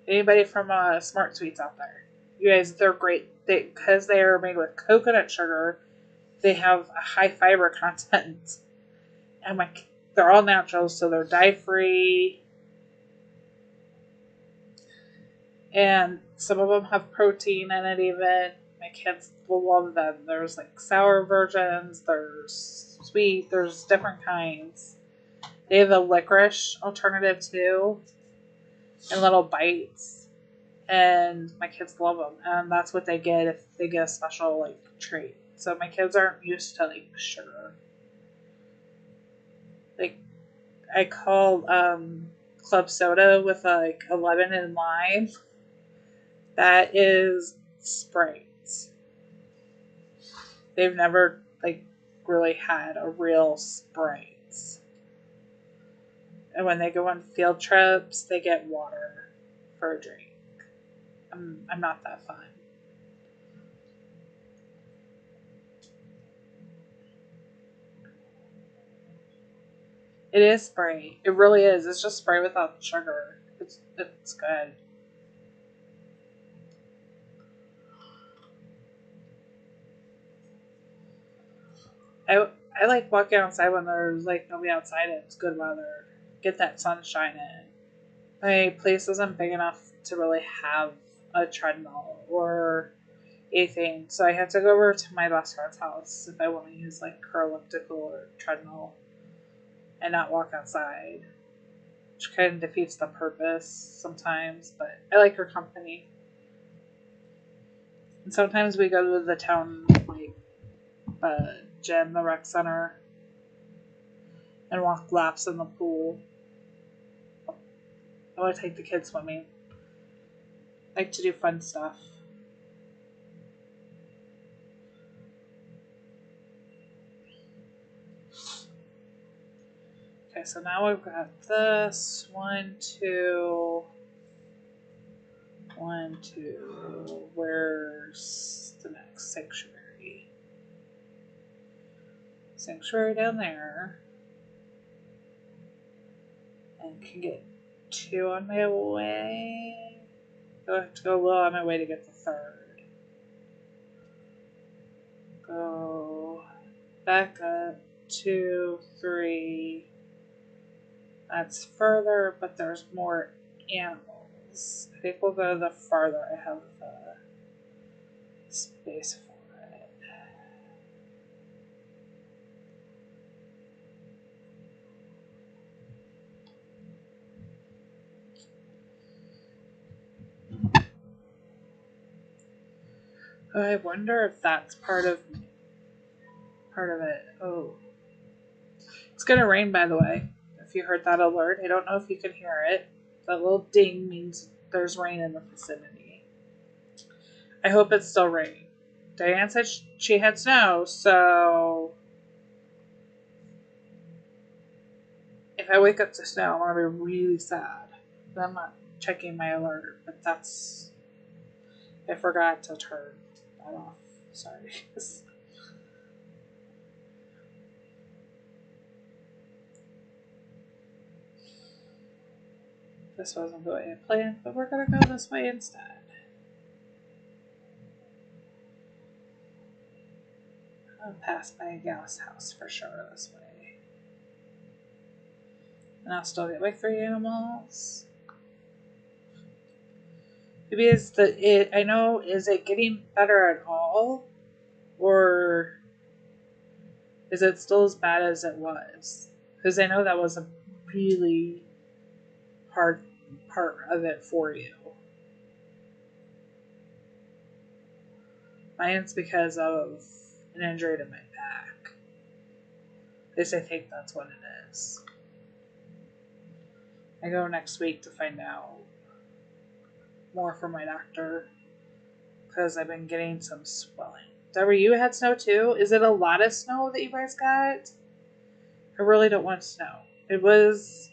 Anybody from Smart Sweets out there, you guys, they're great. Because they are made with coconut sugar, they have a high fiber content, and they're all natural, so they're dye free. And some of them have protein in it even. My kids will love them. There's like sour versions, there's sweet, there's different kinds. They have a licorice alternative too, in little bites. And my kids love them. And that's what they get if they get a special like treat. So my kids aren't used to like sugar. Like I call club soda with like a lemon and lime. That is Sprite. They've never like really had a real Sprite. And when they go on field trips, they get water for a drink. I'm not that fun. It is Sprite. It really is. It's just Sprite without sugar. It's good. I like walking outside when there's like nobody outside and it's good weather. Get that sunshine in. My place isn't big enough to really have a treadmill or anything, so I have to go over to my best friend's house if I want to use like her elliptical or treadmill and not walk outside, which kind of defeats the purpose sometimes, but I like her company. And sometimes we go to the town like gym, the rec center, and walk laps in the pool. I want to take the kids swimming. I like to do fun stuff. Okay, so now we've got this. 1, 2. 1, 2. Where's the next sanctuary? Sanctuary down there. And can get 2 on my way. I have to go low on my way to get the 3rd. Go back up 2, 3. That's further, but there's more animals. I think we'll go the farther I have the space for it. I wonder if that's part of it. Oh, it's gonna rain, by the way. If you heard that alert, I don't know if you can hear it. That little ding means there's rain in the vicinity. I hope it's still raining. Diane said she had snow, so if I wake up to snow, I'm gonna be really sad. But I'm not checking my alert, but I forgot to turn that off. Sorry. This wasn't the way I planned, but we're gonna go this way instead. I'll pass by a gal's house for sure this way. And I'll still get my 3 animals. Maybe is it getting better at all? Or is it still as bad as it was? Because I know that was a really hard part of it for you. Mine's because of an injury to my back. At least I think that's what it is. I go next week to find out more from my doctor because I've been getting some swelling. Deborah, you had snow too? Is it a lot of snow that you guys got? I really don't want snow. It was,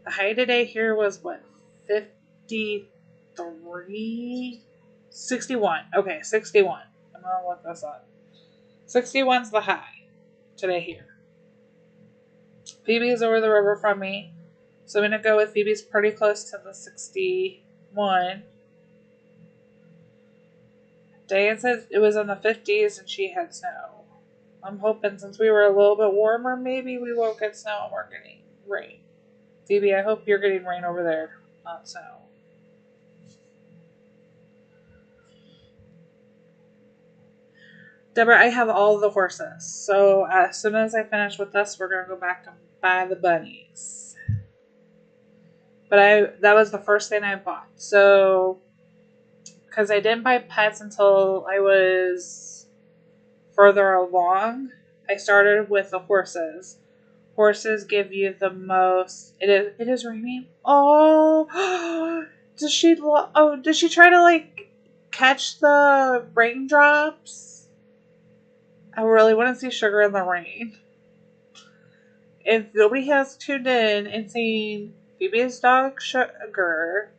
the high today here was what, 53? 61. Okay, 61. I'm going to look this up. 61's the high today here. Phoebe's over the river from me, so I'm going to go with Phoebe's pretty close to the 61. Diane said it was in the 50s and she had snow. I'm hoping since we were a little bit warmer, maybe we won't get snow and we're getting rain. Phoebe, I hope you're getting rain over there, not snow. Deborah, I have all the horses. So as soon as I finish with this, we're going to go back and buy the bunnies. But that was the first thing I bought. So, because I didn't buy pets until I was further along, I started with the horses. Horses give you the most. It is raining. Oh, does she try to catch the raindrops? I really want to see Sugar in the rain. If nobody has tuned in and seen Phoebe's dog Sugar,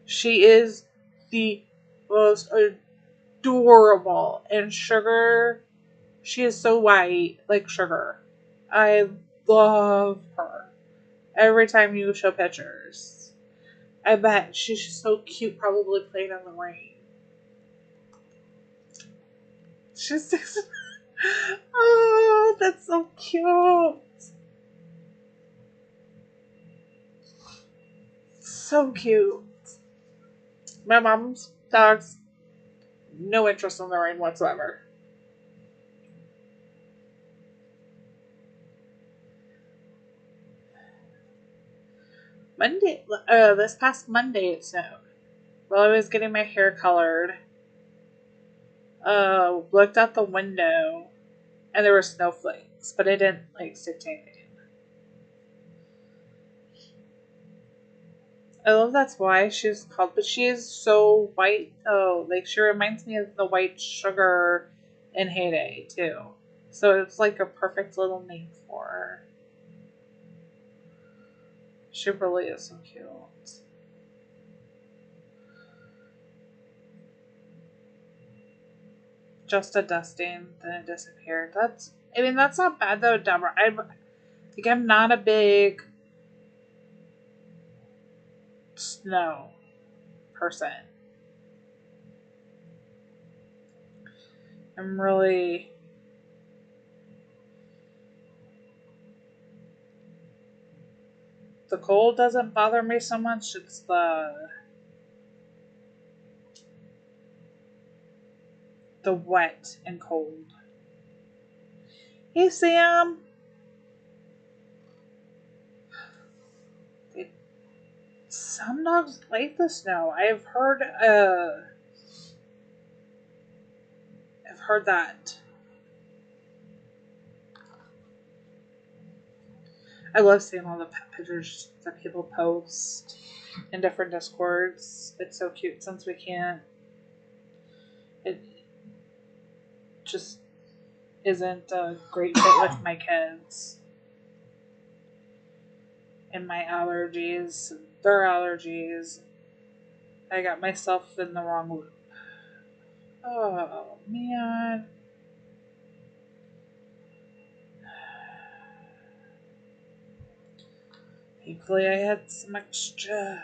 she is the most adorable. And Sugar, she is so white, like Sugar. I love her. Every time you show pictures, I bet she's so cute, probably playing in the rain. She's just, oh, that's so cute. So cute. My mom's dogs, no interest in the rain whatsoever. This past Monday it snowed. While I was getting my hair colored, looked out the window, and there were snowflakes, but it didn't stick to anything. I love that's why she's called, but she is so white. Oh, she reminds me of the white Sugar in Heyday too. So it's like a perfect little name for her. She really is so cute. Just a dusting, then it disappeared. That's not bad though, Deborah. I'm not a big snow person. I'm really the cold doesn't bother me so much. It's the wet and cold. Hey Sam. Some dogs like the snow. I've heard heard that. I love seeing all the pet pictures that people post in different Discords. It's so cute since we can't. It just isn't a great fit with my kids and my allergies, their allergies. I got myself in the wrong loop. Oh, man. Thankfully, I had some extra.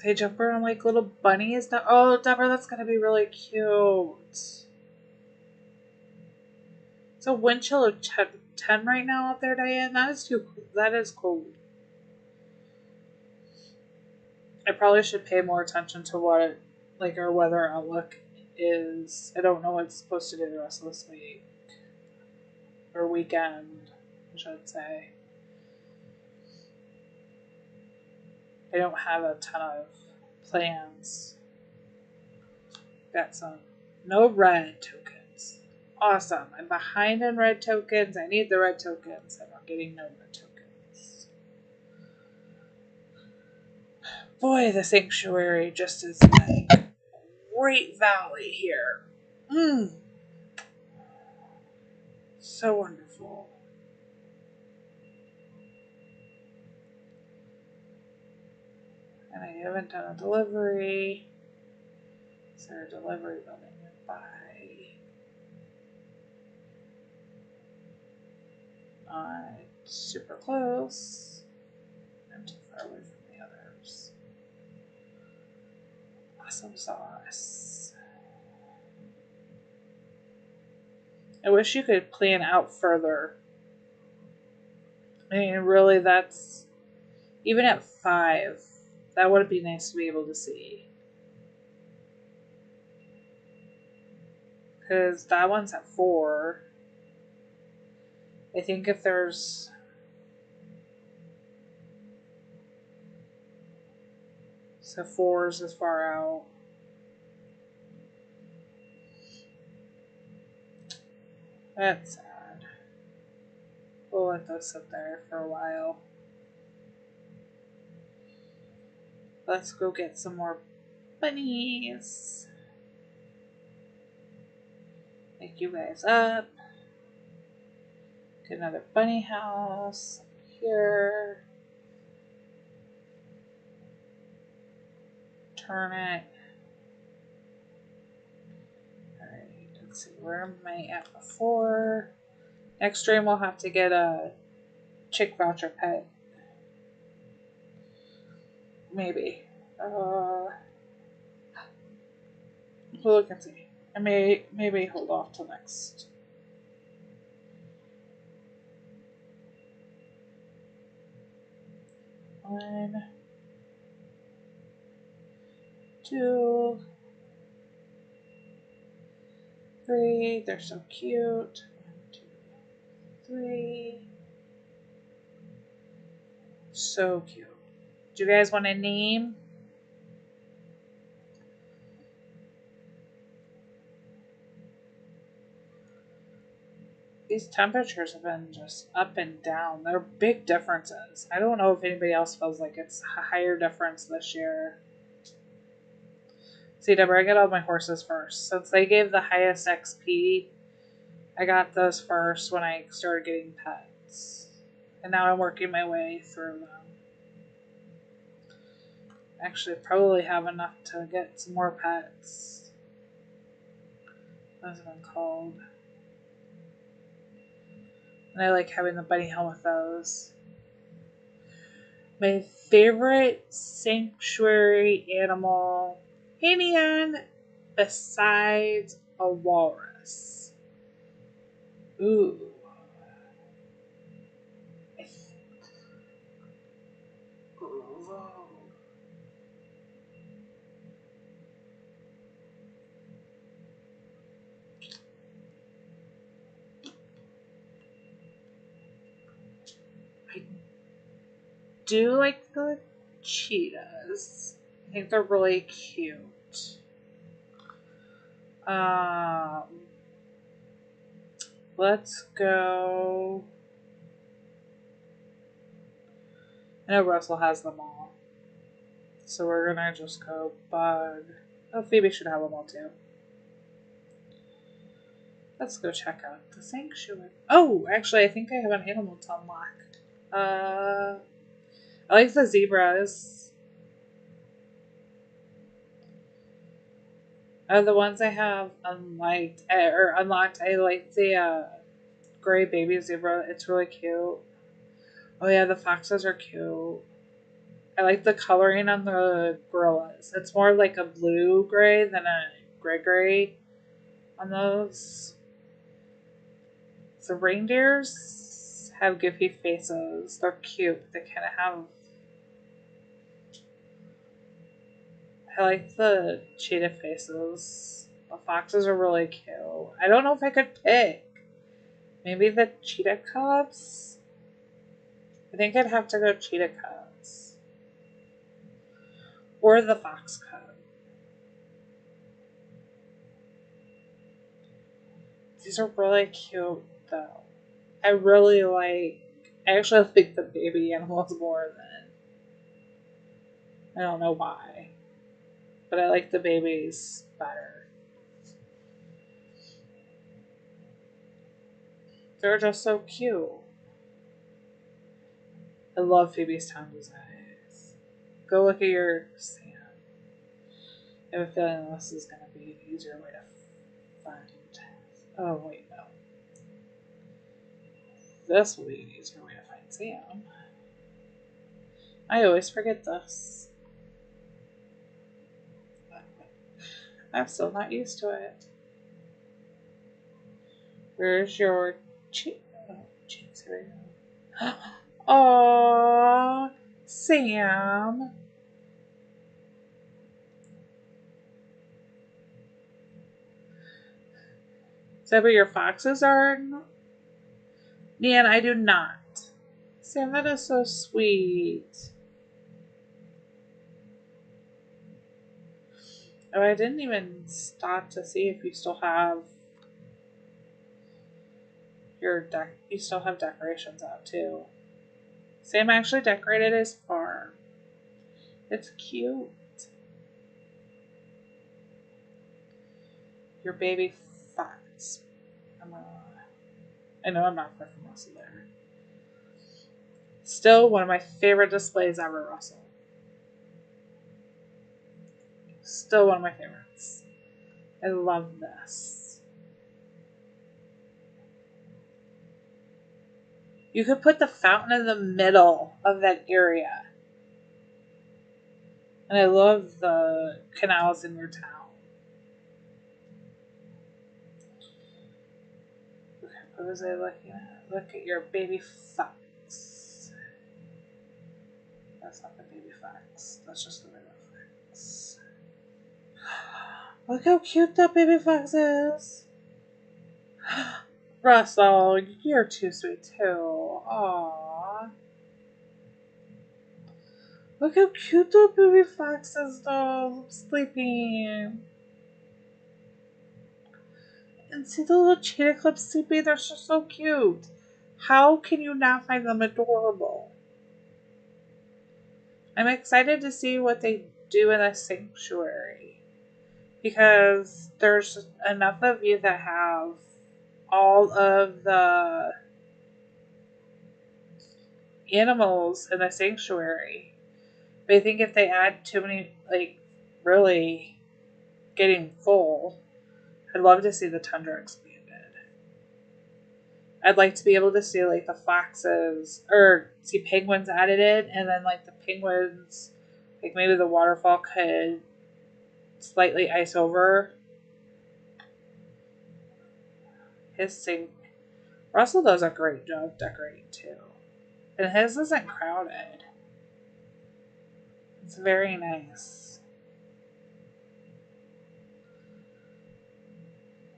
They jump around like little bunnies. Oh, Deborah, that's going to be really cute. It's a wind chill of 10 right now out there, Diane. That is cold. I probably should pay more attention to what our weather outlook is. I don't know what it's supposed to do the rest of this week. Or weekend, I should say. I don't have a ton of plans. Got some. No red tokens. Awesome. I'm behind in red tokens. I need the red tokens. I'm not getting no red tokens. Boy, the sanctuary just is like great valley here. So wonderful. And I haven't done a delivery. Is there a delivery building nearby? Not super close. I'm too far away from the others. Awesome sauce. I wish you could plan out further. I mean, really, that's even at 5. That would be nice to be able to see. Because that one's at 4. I think if there's. So 4 is as far out. That's sad. We'll let those sit there for a while. Let's go get some more bunnies. Make you guys up. Get another bunny house here. Turn it. Alright, let's see, where am I at before? Next stream we'll have to get a chick voucher pet. Maybe. We'll look and see. I maybe hold off till next. One, 2, 3. They're so cute. 1, 2, 3. So cute. Do you guys want a name? These temperatures have been just up and down. They're big differences. I don't know if anybody else feels like it's a higher difference this year. See, Deborah, I get all my horses first. Since they gave the highest XP, I got those first when I started getting pets. And now I'm working my way through them. Actually, probably have enough to get some more pets. Those have been called. And I like having the bunny home with those. My favorite sanctuary animal, Hanian, besides a walrus. Ooh. I do like the cheetahs. I think they're really cute. Let's go. I know Russell has them all. So we're gonna just go bug. Oh, Phoebe should have them all too. Let's go check out the sanctuary. Oh, actually, I think I have an animal to unlock. I like the zebras. The ones I have unlocked. I like the gray baby zebra. It's really cute. Oh yeah, the foxes are cute. I like the coloring on the gorillas. It's more like a blue gray than a gray on those. The reindeers have goofy faces. They're cute. They kind of have. I like the cheetah faces. The foxes are really cute. I don't know if I could pick. Maybe the cheetah cubs? I think I'd have to go cheetah cubs. Or the fox cub. These are really cute, though. I actually like the baby animals more than. I don't know why. But I like the babies better. They're just so cute. I love Phoebe's tongue designs. Go look at your Sam. I have a feeling this is going to be an easier way to find. Oh, wait, no. This will be an easier way to find Sam. I always forget this. I'm still not used to it. Where's your cheek? Oh, cheeks. Here we go. Aww, Sam. Is that where your foxes are? Nan, I do not. Sam, that is so sweet. Oh, I didn't even stop to see if you still have you still have decorations out too. Sam actually decorated his farm. It's cute. Your baby fox. I know I'm not far from Russell there. Still one of my favorite displays ever, Russell. Still one of my favorites. I love this. You could put the fountain in the middle of that area. And I love the canals in your town. Okay, what was I looking at? Look at your baby fox. That's not the baby fox. That's just the baby fox. Look how cute that baby fox is. Russell, you're too sweet too. Aww. Look how cute the baby fox is though. Sleeping. And see the little cheetah clips sleeping? They're so cute. How can you not find them adorable? I'm excited to see what they do in the sanctuary. Because there's enough of you that have all of the animals in the sanctuary. But I think if they add too many, really getting full, I'd love to see the tundra expanded. I'd like to be able to see, the foxes, or see penguins added in, and then, the penguins, maybe the waterfall could slightly ice over his sink. Russell does a great job decorating, too. And his isn't crowded. It's very nice.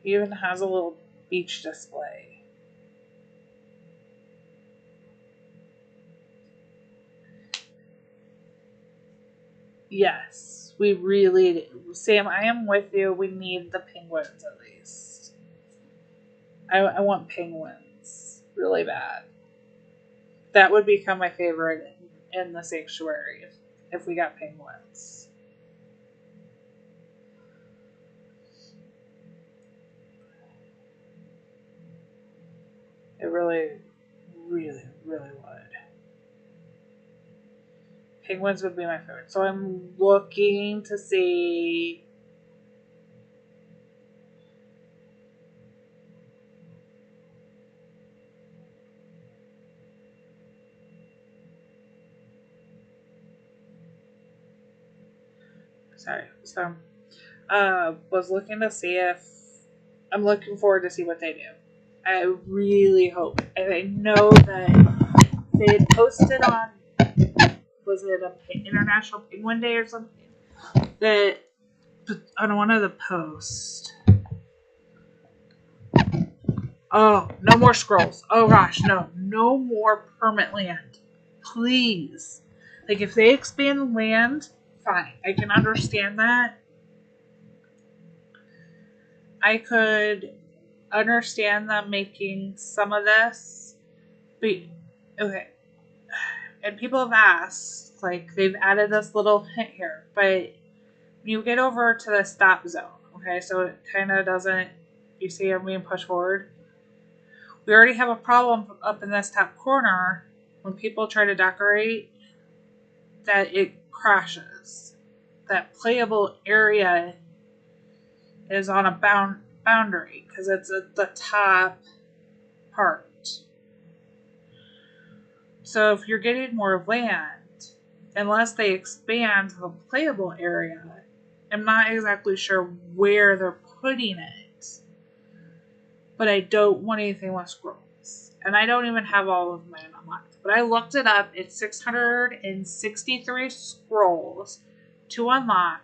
He even has a little beach display. Yes. We really, Sam, I am with you. We need the penguins at least. I want penguins really bad. That would become my favorite in the sanctuary if we got penguins. It really, really, really would. Penguins would be my favorite. So I'm looking to see. Sorry. So, was looking to see if. I'm looking forward to see what they do. I really hope. I know that they had posted on. Was it a International Penguin Day or something? That on one of the posts. Oh, no more scrolls. Oh gosh, no. No more permanent land. Please. Like, if they expand land, fine. I can understand that. I could understand them making some of this. But, okay. And people have asked, like, they've added this little hint here. But you get over to the stop zone, okay? So it kind of doesn't, you see I'm being pushed forward. We already have a problem up in this top corner when people try to decorate that it crashes. That playable area is on a boundary because it's at the top part. So if you're getting more land, unless they expand the playable area, I'm not exactly sure where they're putting it. But I don't want anything with scrolls. And I don't even have all of mine unlocked. But I looked it up. It's 663 scrolls to unlock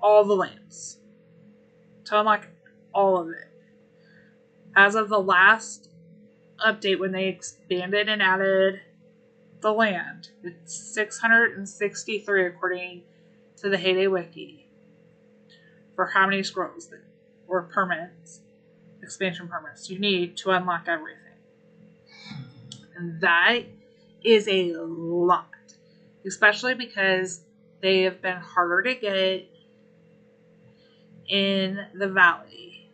all the lands. To unlock all of it. As of the last update when they expanded and added the land, it's 663 according to the Heyday Wiki for how many scrolls or permits, expansion permits you need to unlock everything. And that is a lot, especially because they have been harder to get in the valley.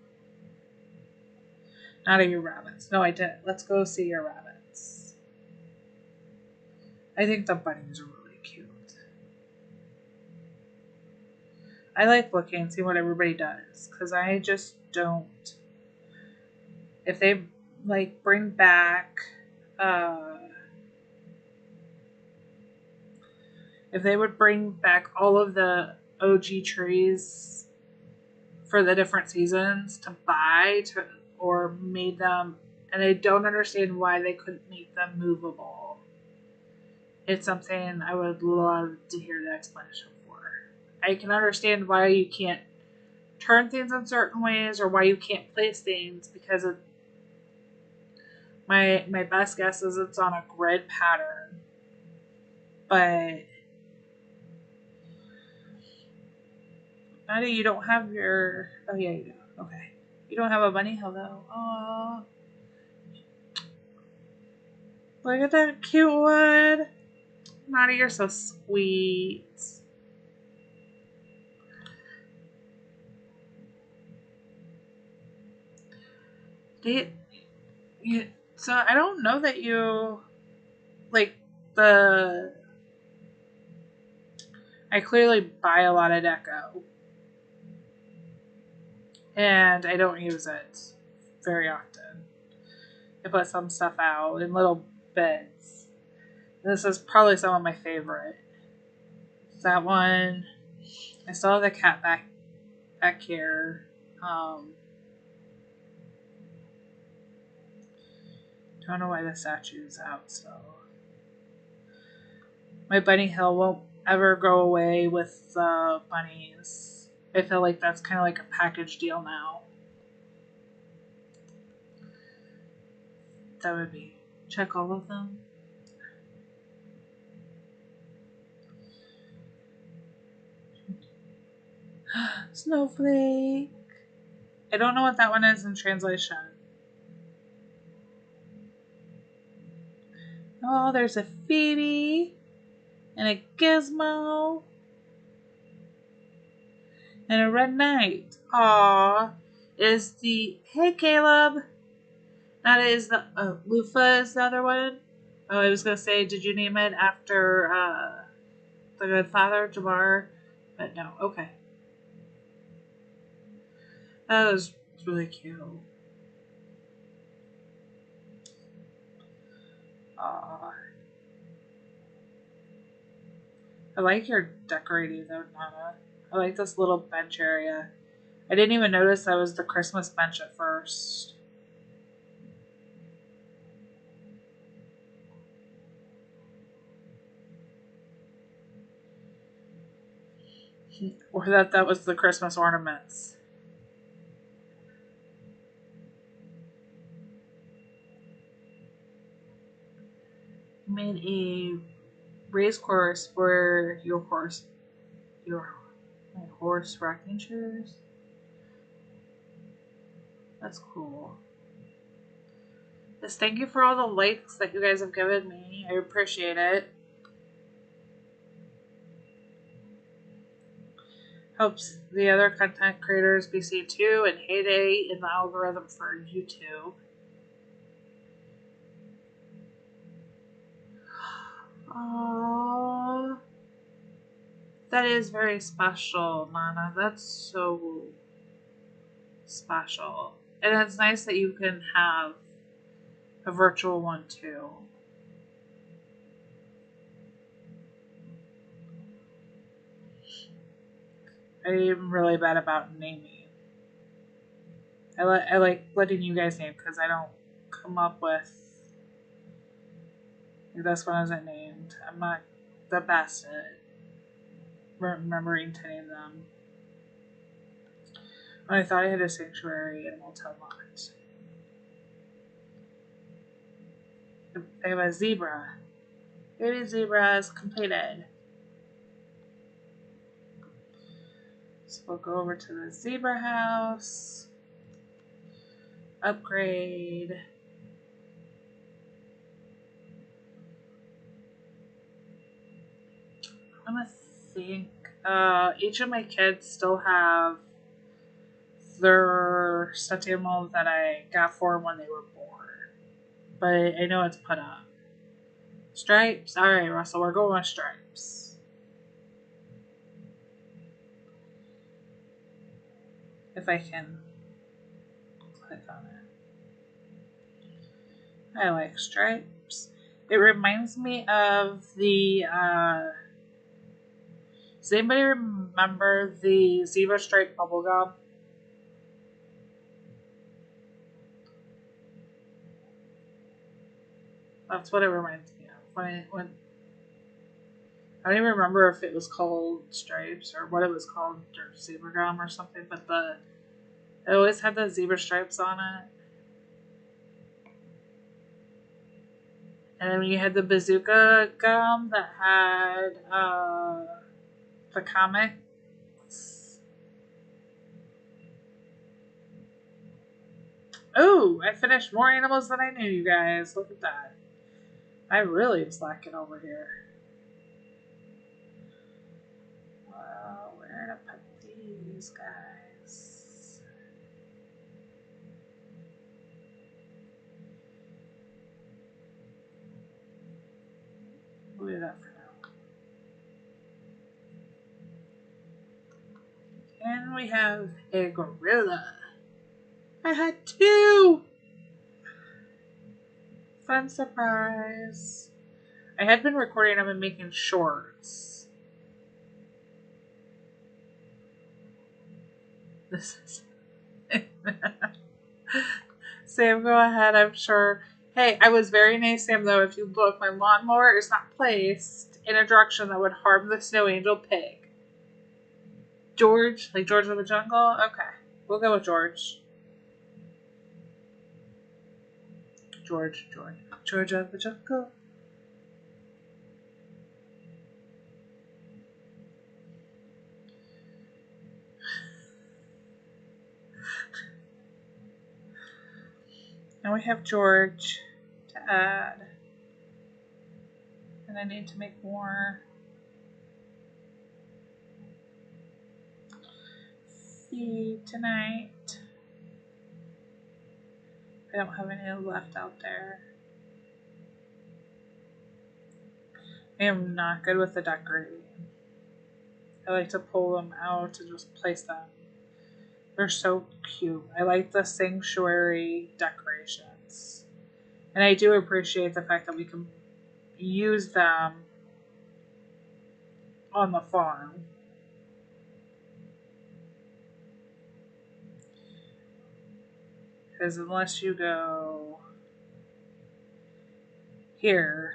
Not of your rabbits. No, I didn't. Let's go see your rabbits. I think the bunnies are really cute. I like looking and see what everybody does, because I just don't. If they, like, bring back, if they would bring back all of the OG trees for the different seasons to buy or made them, and I don't understand why they couldn't make them movable. It's something I would love to hear the explanation for. I can understand why you can't turn things in certain ways or why you can't place things because of my best guess is it's on a grid pattern. But Maddie, you don't have your... Oh, yeah, you do. Okay. You don't have a bunny hill, though. Oh. Look at that cute one. Maddie, you're so sweet. So I don't know that you... Like, I clearly buy a lot of deco. And I don't use it very often. I put some stuff out in little bits. This is probably some of my favorite. That one. I still have the cat back here. Don't know why the statue is out, so. My bunny hill won't ever go away with the bunnies. I feel like that's kind of like a package deal now. That would be. Check all of them. Snowflake. I don't know what that one is in translation. Oh, there's a Phoebe and a Gizmo and a Red Knight. Aw, is the hey Caleb? That is the Lufa is the other one. Oh, I was gonna say, did you name it after the good father Jamar? But no. Okay, that was really cute. Aw. I like your decorating though, Nana. I like this little bench area. I didn't even notice that was the Christmas bench at first. Or that was the Christmas ornaments. You made a race course for your horse rocking chairs. That's cool. Just thank you for all the likes that you guys have given me. I appreciate it. Helps the other content creators be seen too, and heyday in the algorithm for YouTube. Aww. That is very special, Nana. That's so special. And it's nice that you can have a virtual one too. I'm really bad about naming. I like letting you guys name because I don't come up with. Like this one isn't named. I'm not the best at remembering to name them. I thought I had a sanctuary and we'll tell not. I have a zebra. Baby zebra is completed. So we'll go over to the zebra house. Upgrade. I'm gonna think. Each of my kids still have their stuffed animal that I got for them when they were born. But I know it's put up. Stripes? Alright, Russell, we're going with stripes. If I can click on it. I like stripes. It reminds me of the, does anybody remember the zebra stripe bubblegum? That's what it reminds me of. When I don't even remember if it was called stripes or what it was called, or zebra gum or something, but it always had the zebra stripes on it. And then you had the bazooka gum that had the comics. Oh, I finished more animals than I knew, you guys. Look at that. I really am slacking over here. Well, where to put these guys? We'll do that for now. And we have a gorilla. I had two! Fun surprise. I had been recording them and making shorts. This is... Sam, go ahead, I'm sure. Hey, I was very nice, Sam, though. If you look, my lawnmower is not placed in a direction that would harm the snow angel pig. George? Like George of the Jungle? Okay. We'll go with George. George of the Jungle. Now we have George to add. And I need to make more. Feed tonight. I don't have any left out there. I am not good with the decorating. I like to pull them out and just place them. They're so cute. I like the sanctuary decorations. And I do appreciate the fact that we can use them on the farm. Because unless you go here,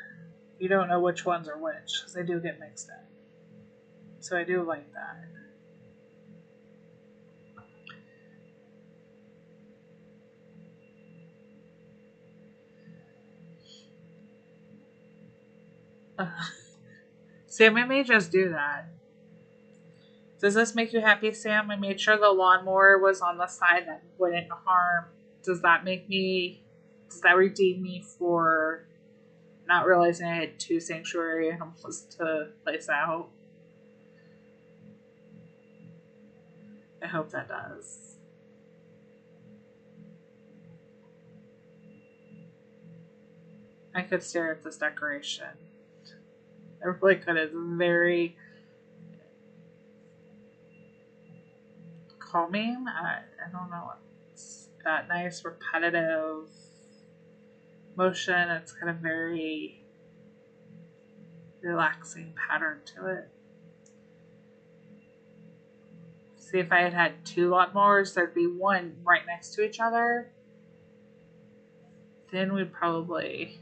you don't know which ones are which. Because they do get mixed in. So I do like that. Sam, I may just do that. Does this make you happy, Sam? I made sure the lawnmower was on the side that wouldn't harm. Does that redeem me for not realizing I had 2 sanctuary animals to place out? I hope that does. I could stare at this decoration. I really could. It's very calming. I don't know. It's that nice repetitive motion. It's kind of very relaxing pattern to it. See, if I had had 2 lawnmowers, there'd be one right next to each other. Then we'd probably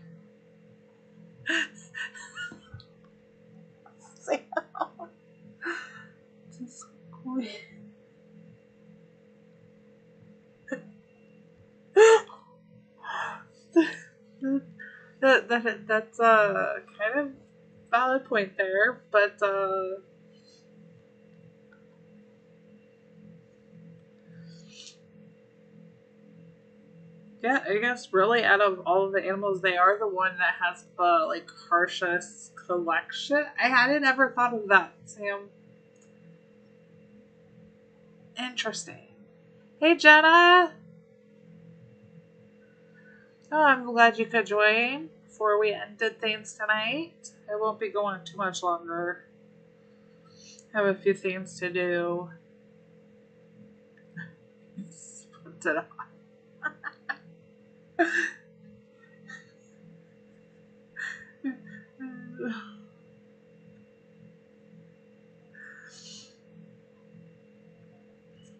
just quit. That's a kind of valid point there, but yeah, I guess really out of all of the animals, they are the one that has the harshest collection. I hadn't ever thought of that, Sam. Interesting. Hey, Jenna. Oh, I'm glad you could join before we ended things tonight. I won't be going too much longer. I have a few things to do. Put it on.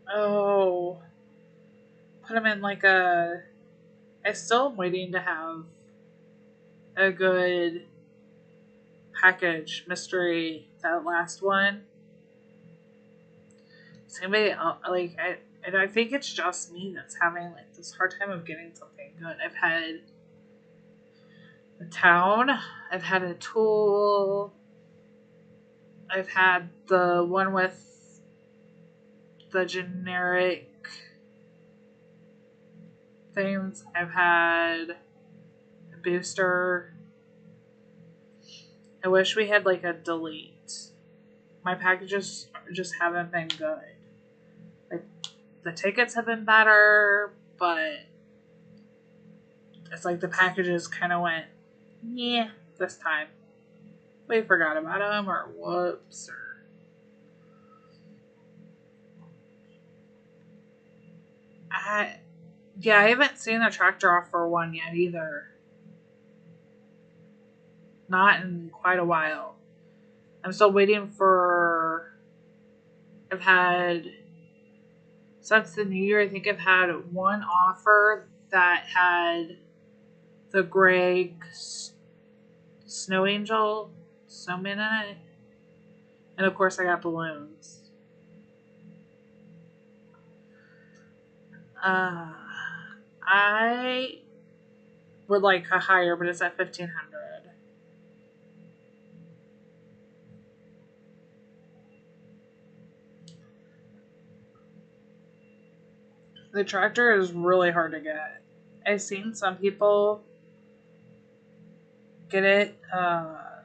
Oh, put them in I still am waiting to have a good package mystery. That last one. Somebody I think it's just me that's having this hard time of getting something good. I've had a town. I've had a tool. I've had the one with the generic things. I've had a booster. I wish we had a delete. My packages just haven't been good. The tickets have been better, but it's the packages kind of went, yeah, this time. We forgot about them, or whoops, or I haven't seen a tractor offer one yet either. Not in quite a while. I'm still waiting for. I've had since the new year. I think I've had one offer that had the gray snow angel snowman in it, and of course I got balloons. I would like a higher, but it's at 1,500. The tractor is really hard to get, I've seen some people get it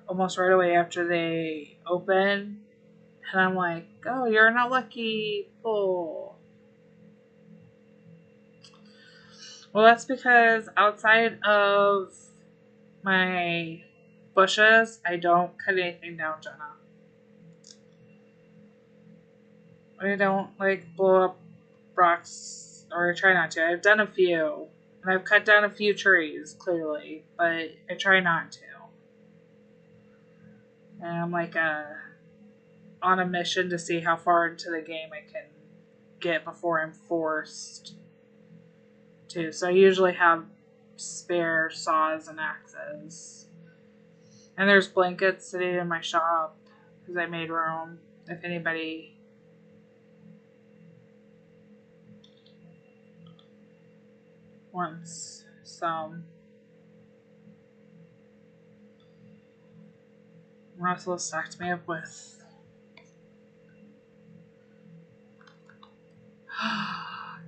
almost right away after they open, and I'm like, oh, you're an unlucky bull. Well, that's because outside of my bushes, I don't cut anything down, Jenna. I don't like blow up rocks, or I try not to. I've done a few, and I've cut down a few trees, clearly, but I try not to. And I'm like on a mission to see how far into the game I can get before I'm forced to. So I usually have spare saws and axes. And there's blankets sitting in my shop because I made room if anybody wants some. Russell stacked me up with.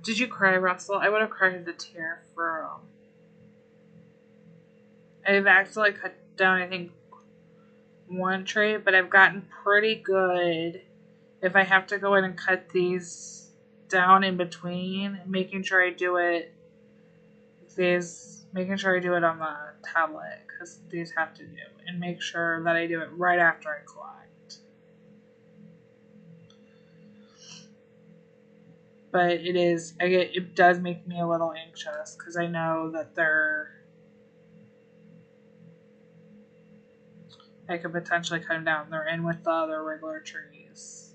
Did you cry, Russell? I would have cried a tear for. I've actually cut down, I think, one tree, but I've gotten pretty good. If I have to go in and cut these down in between, making sure I do it. Making sure I do it on the tablet because these have to do, and make sure that I do it right after I collect. But it does make me a little anxious because I know that I could potentially cut them down. They're in with the other regular trees.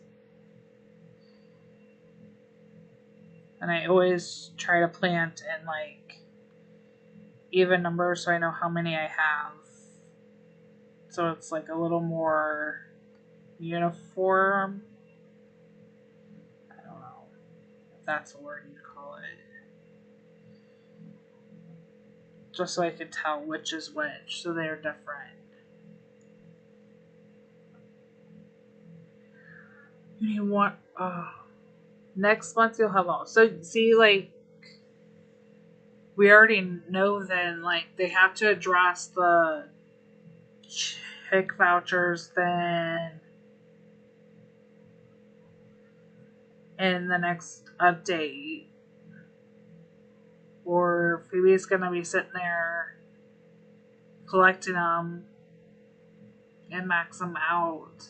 And I always try to plant in like even numbers so I know how many I have. So it's like a little more uniform. I don't know if that's a word you'd call it. Just so I can tell which is which, so they're different. You need one. Next month you'll have all. So see, like, we already know then, like, they have to address the chick vouchers then in the next update. Or Phoebe's gonna be sitting there collecting them and max them out.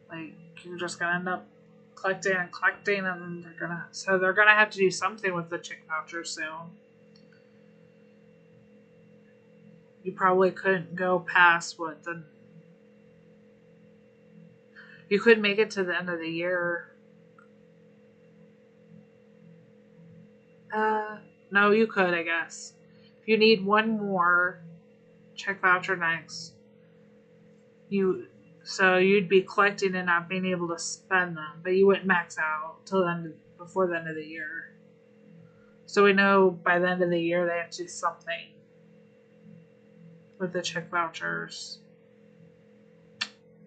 Like, you're just gonna end up collecting, and they're gonna have to do something with the chick voucher soon. You probably couldn't go past you couldn't make it to the end of the year. No, you could, I guess. If you need one more check voucher next, so you'd be collecting and not being able to spend them, but you wouldn't max out before the end of the year. So we know by the end of the year they have to do something with the check vouchers.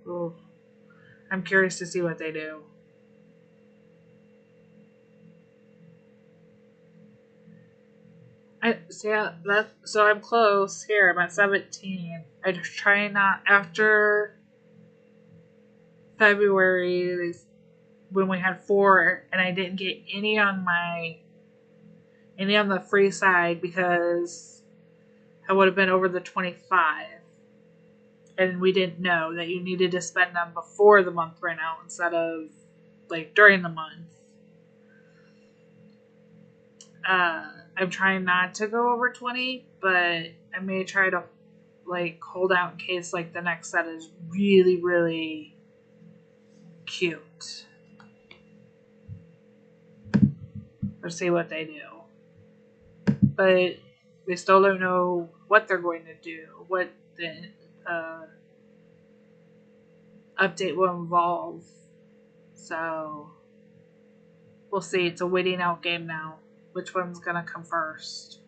Ooh. I'm curious to see what they do. So I'm close here. I'm at 17. I just try not after February when we had 4, and I didn't get any on the free side because I would have been over the 25, and we didn't know that you needed to spend them before the month ran out instead of like during the month. I'm trying not to go over 20, but I may try to like hold out in case like the next set is really, really cute. Or see what they do. But they still don't know what they're going to do, what the update will involve. So we'll see. It's a waiting out game now. Which one's gonna come first?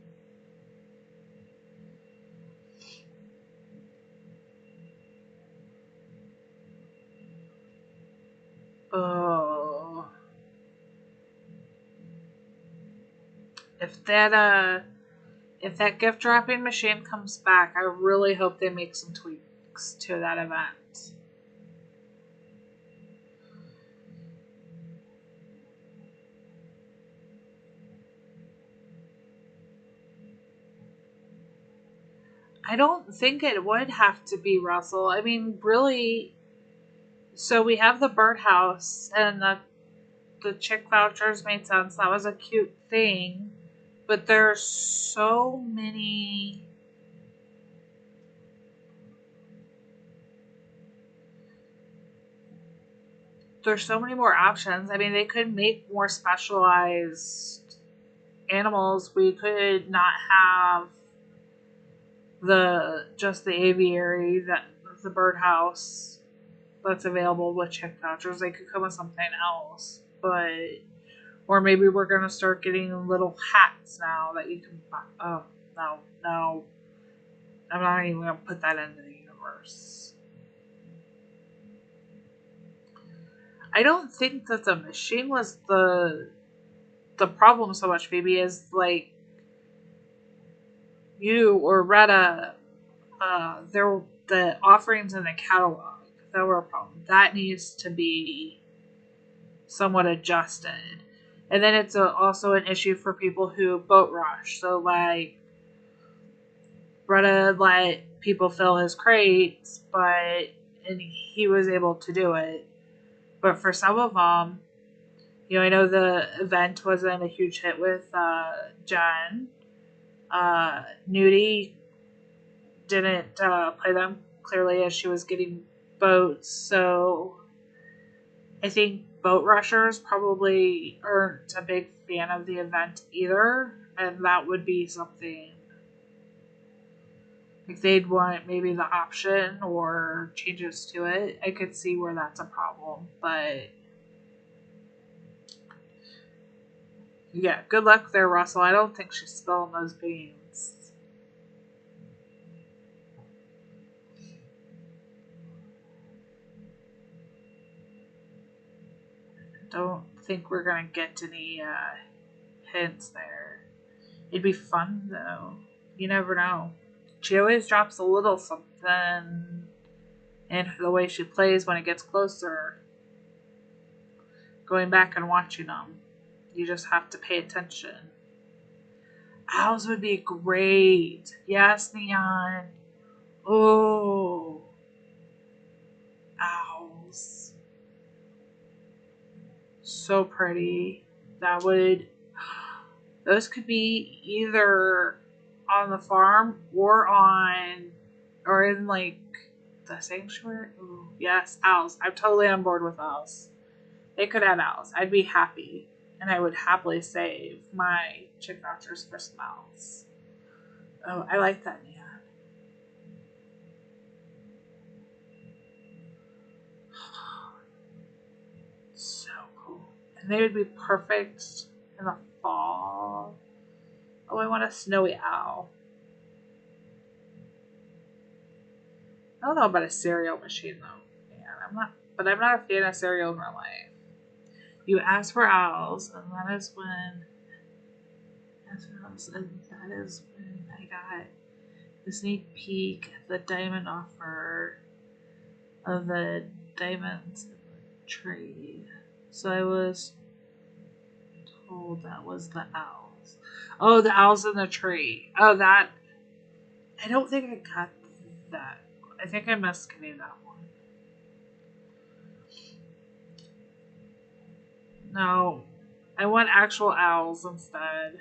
Oh. If that gift dropping machine comes back, I really hope they make some tweaks to that event. I don't think it would have to be Russell. I mean, really. So we have the birdhouse, and the chick vouchers made sense. That was a cute thing. But there's so many. There's so many more options. I mean, they could make more specialized animals. We could not have just the aviary, that the birdhouse that's available with chick vouchers. They could come with something else, but or maybe we're gonna start getting little hats now that you can buy. Oh no, I'm not even gonna put that into the universe. I don't think that the machine was the problem so much, maybe, as like you or Retta, there the offerings in the catalog that were a problem. That needs to be somewhat adjusted. And then it's also an issue for people who boat rush. So, like, Retta let people fill his crates, and he was able to do it. But for some of them, I know the event wasn't a huge hit with Jen. Nudie didn't play them clearly as she was getting boats, so I think boat rushers probably aren't a big fan of the event either, and that would be something like they'd want maybe the option or changes to it. I could see where that's a problem, but yeah, good luck there, Russell. I don't think she's spilling those beans. Don't think we're gonna get any hints there. It'd be fun though. You never know. She always drops a little something in the way she plays when it gets closer. Going back and watching them, you just have to pay attention. Owls would be great. Yes, Neon. Oh, owls. So pretty. Those could be either on the farm or in like the sanctuary. Ooh, yes, owls. I'm totally on board with owls. They could add owls. I'd be happy. And I would happily save my chick vouchers for some owls. Oh, I like that, Neon. So cool. And they would be perfect in the fall. Oh, I want a snowy owl. I don't know about a cereal machine though. Man, I'm not a fan of cereal in real life. You asked for owls, and that is when I got the sneak peek at the diamond offer of the diamonds in the trade. So I was told that was the owls. Oh, the owls in the tree. Oh, that. I don't think I got that. I think I missed getting that one. No. I want actual owls instead.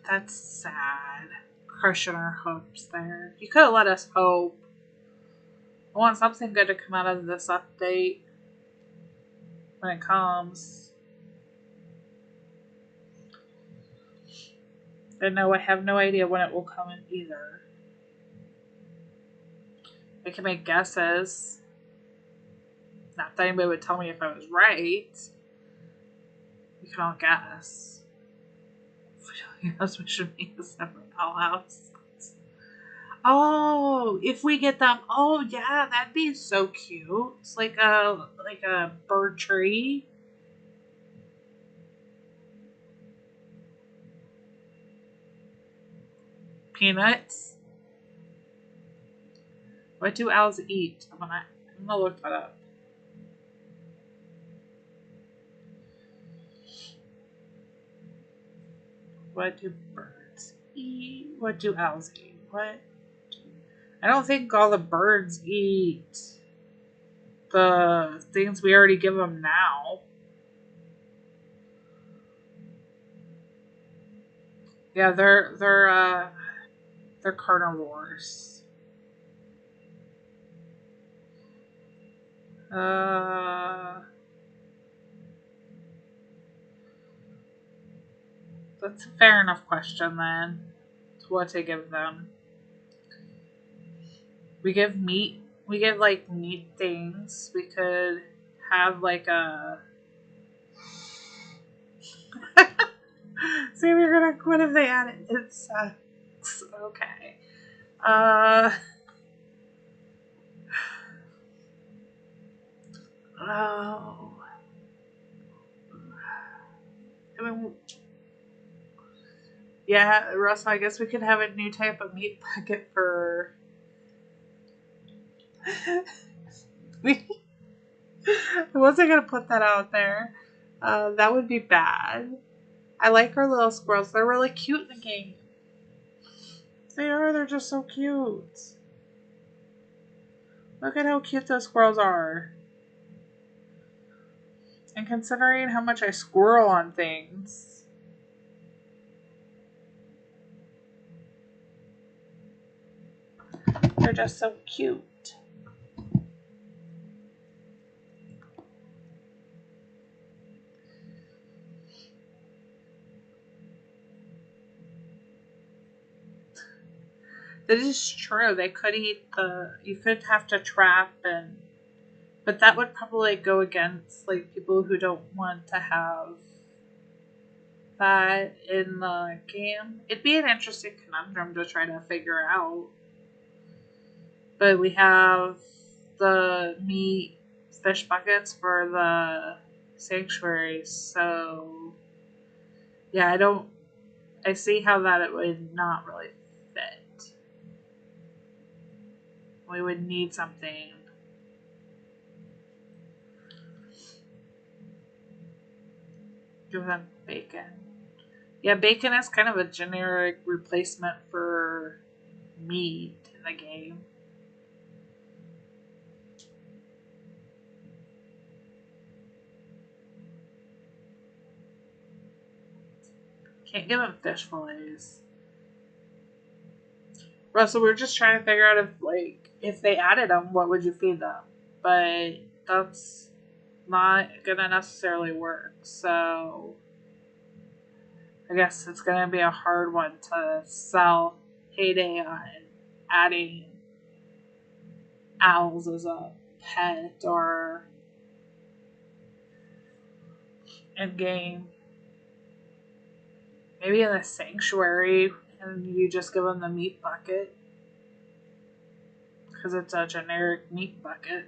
That's sad. Crushing our hopes there. You could have let us hope. I want something good to come out of this update when it comes. And no, I have no idea when it will come in either. I can make guesses. Not that anybody would tell me if I was right. We can all guess. Yes, we should make a separate owl house. Oh, if we get them, oh yeah, that'd be so cute. It's like a bird tree. Peanuts. What do owls eat? I'm gonna look that up. What do birds eat? What do owls eat? What? I don't think all the birds eat the things we already give them now. Yeah, they're carnivores. Uh, that's a fair enough question then. To what to give them? We give meat. We give like meat things. We could have like a. See, we're gonna. What if they add it? It sucks. Okay. Uh. Oh. I mean, yeah, Russell. I guess we could have a new type of meat bucket for. we. I wasn't gonna put that out there. That would be bad. I like our little squirrels. They're really cute in the game. They are. They're just so cute. Look at how cute those squirrels are. And considering how much I squirrel on things, they're just so cute. That is true. They could eat you could have to trap but that would probably go against like people who don't want to have that in the game. It'd be an interesting conundrum to try to figure out. But we have the meat fish buckets for the sanctuaries, so yeah, I see how that it would not really fit. We would need something. Give them bacon. Yeah, bacon is kind of a generic replacement for meat in the game. Can't give them fish fillets. Russell, we're just trying to figure out if they added them, what would you feed them? But that's not gonna necessarily work. So I guess it's gonna be a hard one to sell Heyday on adding owls as a pet or in game. Maybe in the sanctuary, and you just give them the meat bucket because it's a generic meat bucket.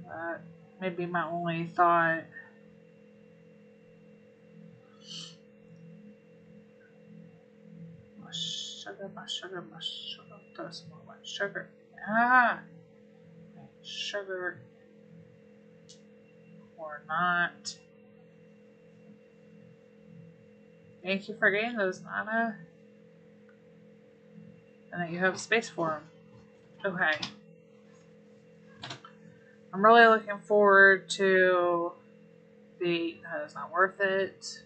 That may be my only thought. My sugar, throw some more sugar. Ah, sugar or not. Thank you for getting those, Nana. And that you have space for them. Okay. I'm really looking forward to that is not worth it.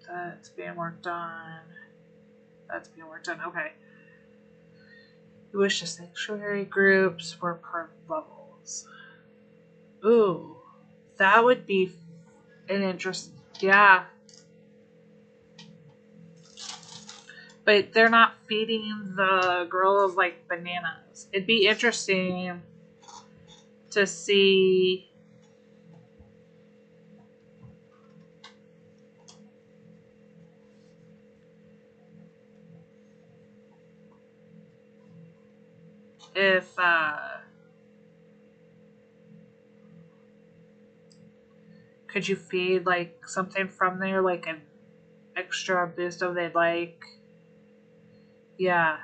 That's being worked on. That's being worked on. Okay. You wish the sanctuary groups were per levels. Ooh. That would be an interest. Yeah. But they're not feeding the gorillas like bananas. It'd be interesting to see if could you feed like something from there, like an extra boost of they'd like? Yeah.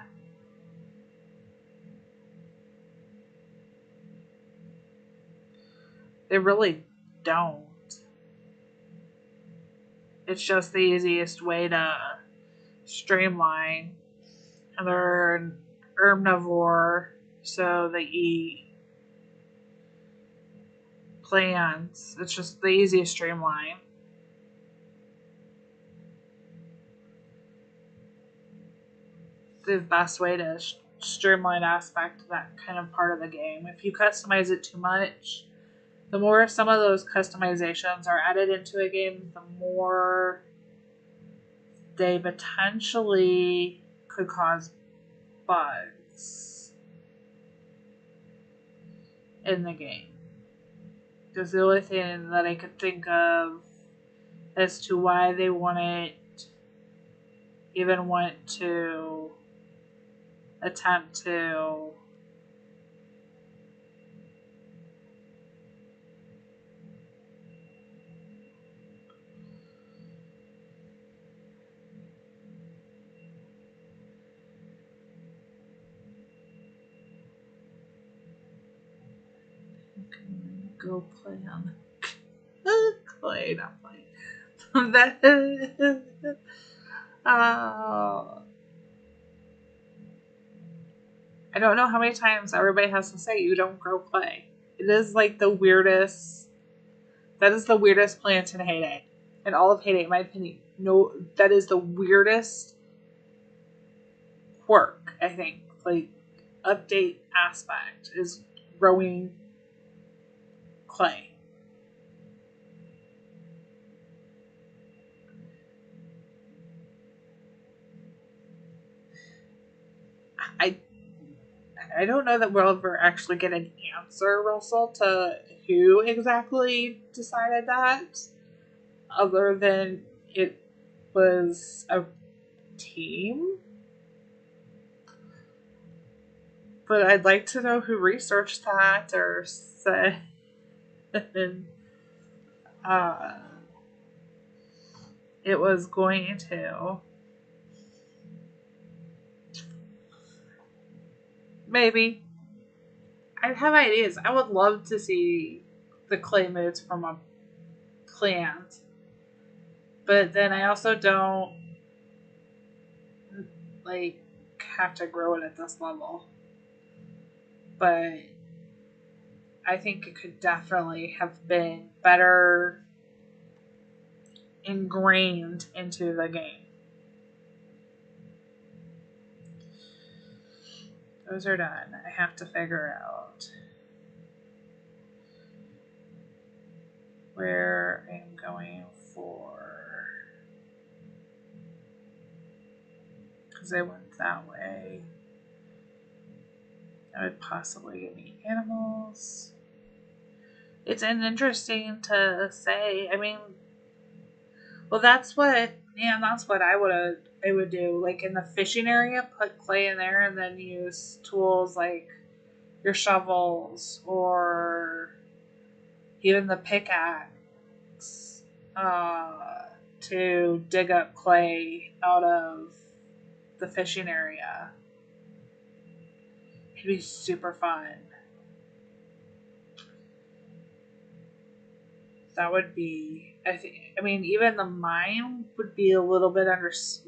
They really don't. It's just the easiest way to streamline. And they're an herbivore, so they eat plants. It's just the easiest streamline. The best way to streamline aspect of that kind of part of the game. If you customize it too much, the more some of those customizations are added into a game, the more they potentially could cause bugs in the game. Because the only thing that I could think of as to why they even want to attempt to go play on clay, not play. That I don't know how many times everybody has to say you don't grow clay. It is like the weirdest. That is the weirdest plant in Heyday. In all of Heyday, in my opinion. No, that is the weirdest quirk, I think. Like, update aspect is growing clay. I don't know that we'll ever actually get an answer, Russell, to who exactly decided that, other than it was a team. But I'd like to know who researched that or said it was going to. Maybe. I have ideas. I would love to see the clay moods from a plant. But then I also don't like have to grow it at this level. But I think it could definitely have been better ingrained into the game. Those are done. I have to figure out where I'm going for, because I went that way. That would possibly give me animals. It's interesting to say. I mean, well, that's what I would do. Like in the fishing area, put clay in there, and then use tools like your shovels or even the pickaxe to dig up clay out of the fishing area. It'd be super fun. That would be, I mean, even the mine would be a little bit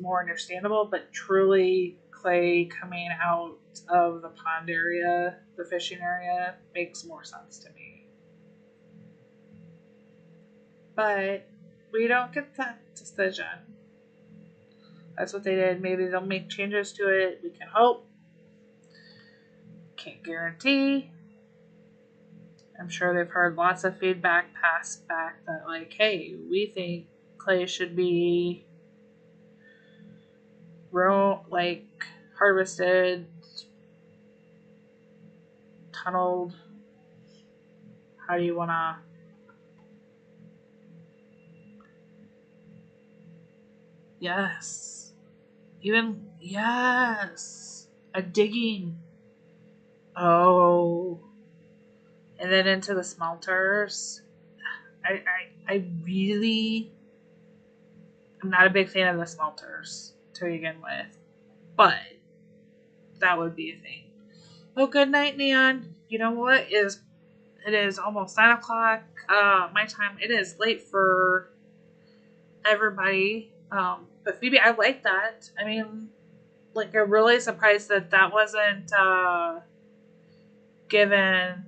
more understandable, but truly clay coming out of the pond area, the fishing area, makes more sense to me. But we don't get that decision. That's what they did. Maybe they'll make changes to it. We can hope. Can't guarantee. I'm sure they've heard lots of feedback passed back that, like, hey, we think clay should be harvested, tunneled. How do you want to? Yes. Yes. A digging. Oh. And then into the smelters. I really am not a big fan of the smelters to begin with. But that would be a thing. Oh, good night, Neon. You know what? It is almost 9 o'clock. My time. It is late for everybody. But Phoebe, I like that. I mean, like, I'm really surprised that that wasn't given.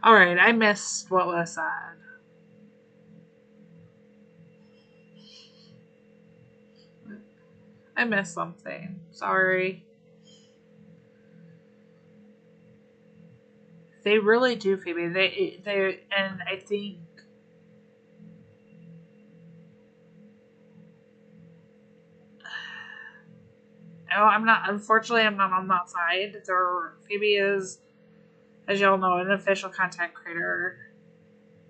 All right, I missed what was said. I missed something. Sorry. They really do, Phoebe. And I think. No, I'm not. Unfortunately, I'm not on that side. Phoebe is, as y'all know, an official content creator.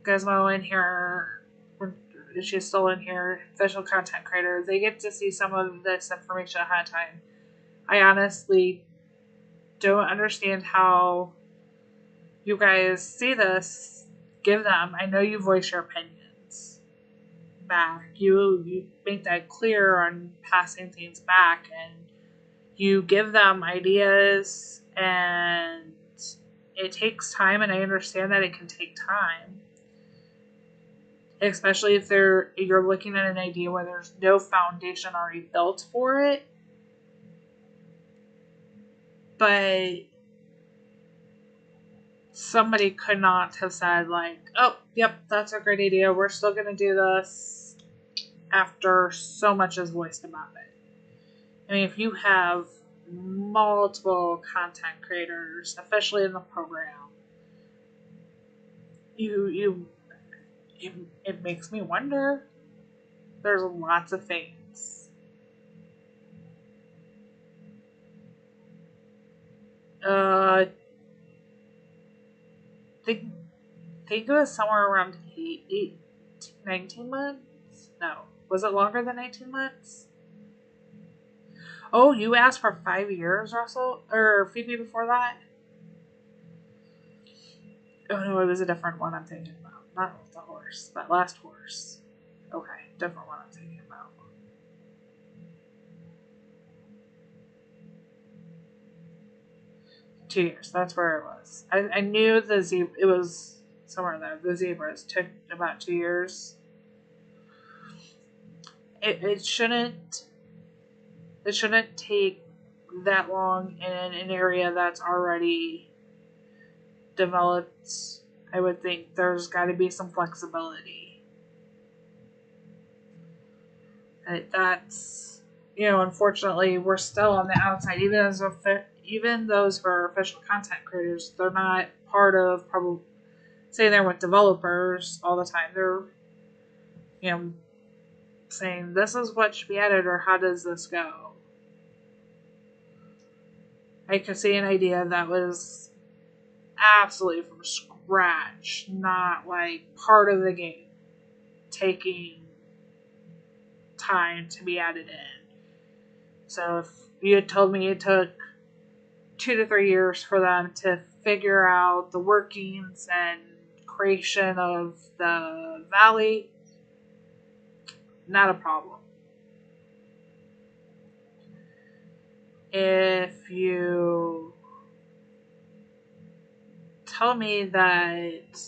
Gizmo in here, she's still in here, official content creator. They get to see some of this information ahead of time. I honestly don't understand how you guys see this. Give them. I know you voice your opinions back. You make that clear on passing things back, and you give them ideas, and it takes time, and I understand that it can take time, especially if you're looking at an idea where there's no foundation already built for it. But somebody could not have said, like, oh, yep, that's a great idea, we're still going to do this, after so much is voiced about it. I mean, if you have multiple content creators, especially in the program, you it makes me wonder. There's lots of things. Uh, think think it was somewhere around 19 months. No, was it longer than 18 months? Oh, you asked for 5 years, Russell or Phoebe before that. Oh no, it was a different one I'm thinking about. Not the horse, that last horse. Okay, different one I'm thinking about. 2 years. That's where it was. I knew it was somewhere there. The zebras took about 2 years. It shouldn't take that long in an area that's already developed. I would think there's got to be some flexibility. That's, unfortunately, we're still on the outside. Even those who are official content creators, they're not part of, probably, say they're with developers all the time. They're, you know, saying this is what should be added or how does this go. I could see an idea that was absolutely from scratch, not like part of the game, taking time to be added in. So if you had told me it took 2 to 3 years for them to figure out the workings and creation of the valley, not a problem. If you tell me that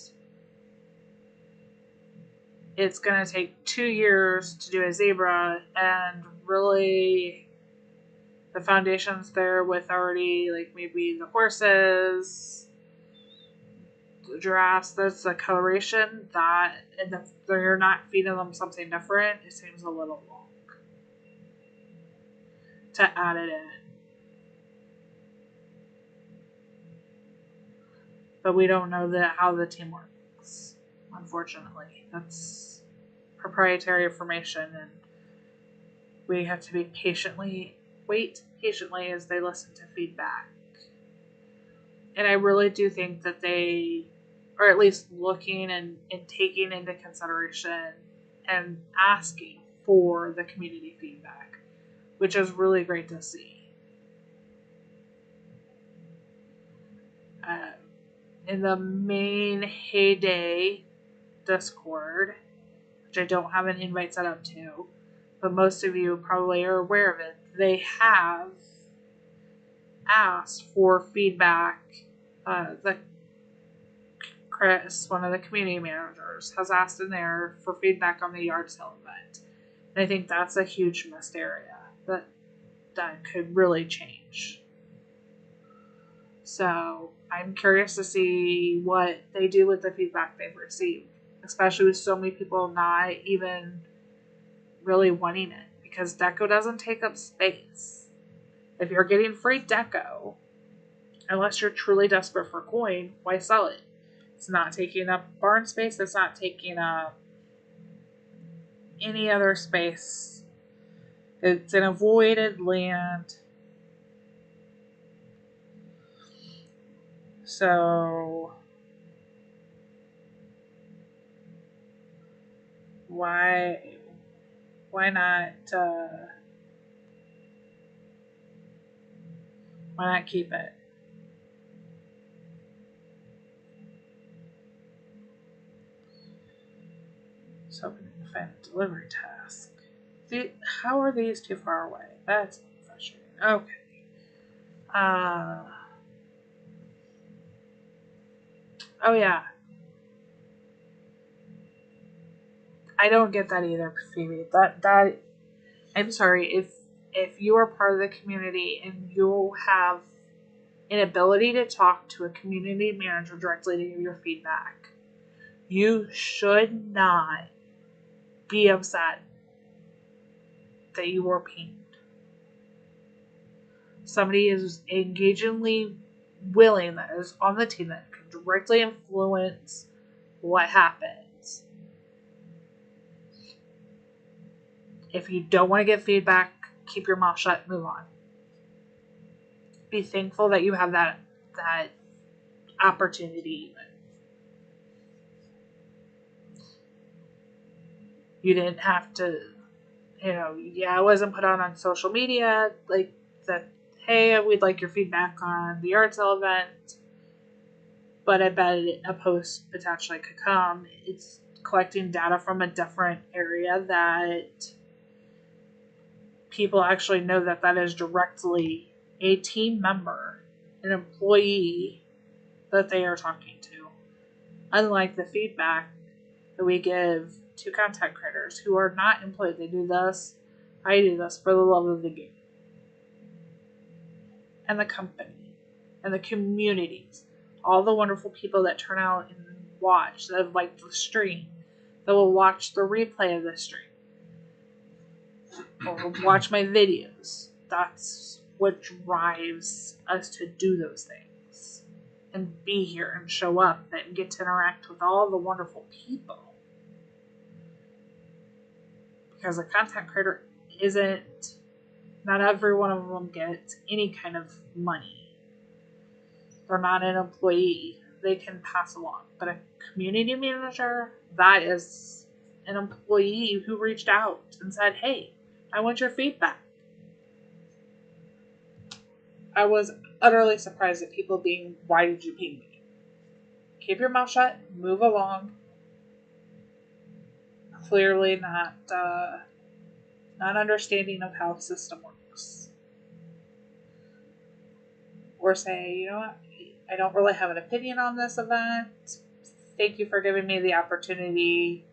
it's going to take 2 years to do a zebra and really the foundation's there with already, like, maybe the horses, the giraffes, there's the coloration, that, and if you're not feeding them something different, it seems a little long to add it in. But we don't know how the team works, unfortunately. That's proprietary information, and we have to wait patiently as they listen to feedback. And I really do think that they are at least looking and taking into consideration and asking for the community feedback, which is really great to see. In the main Heyday Discord, which I don't have an invite set up to, but most of you probably are aware of it, they have asked for feedback. Chris, one of the community managers, has asked in there for feedback on the yard sale event. And I think that's a huge missed area that could really change. So I'm curious to see what they do with the feedback they've received, especially with so many people not even really wanting it, because deco doesn't take up space. If you're getting free deco, unless you're truly desperate for coin, why sell it? It's not taking up barn space. It's not taking up any other space. It's an avoided land. So why not keep it? So find delivery task. How are these too far away? That's frustrating. Okay. Oh yeah. I don't get that either, Phoebe. That I'm sorry, if you are part of the community and you have an ability to talk to a community manager directly to give your feedback, you should not be upset that you were pinged. Somebody is engagingly willing, that is on the team, that can directly influence what happens. If you don't want to get feedback, keep your mouth shut and move on. Be thankful that you have that opportunity. You didn't have to, it wasn't put on social media, like that, hey, we'd like your feedback on the yard sale event, but I bet a post potentially could come. It's collecting data from a different area that people actually know that is directly a team member, an employee that they are talking to. Unlike the feedback that we give to content creators who are not employed. They do this, I do this for the love of the game. And the company. And the communities. All the wonderful people that turn out and watch, that have liked the stream, that will watch the replay of the stream, or watch my videos. That's what drives us to do those things. And be here and show up and get to interact with all the wonderful people. Because a content creator not every one of them gets any kind of money. They're not an employee. They can pass along. But a community manager, that is an employee who reached out and said, hey, I want your feedback. I was utterly surprised at people being, why did you ping me? Keep your mouth shut, move along. Clearly not understanding of how the system works. Or say, you know what, I don't really have an opinion on this event. Thank you for giving me the opportunity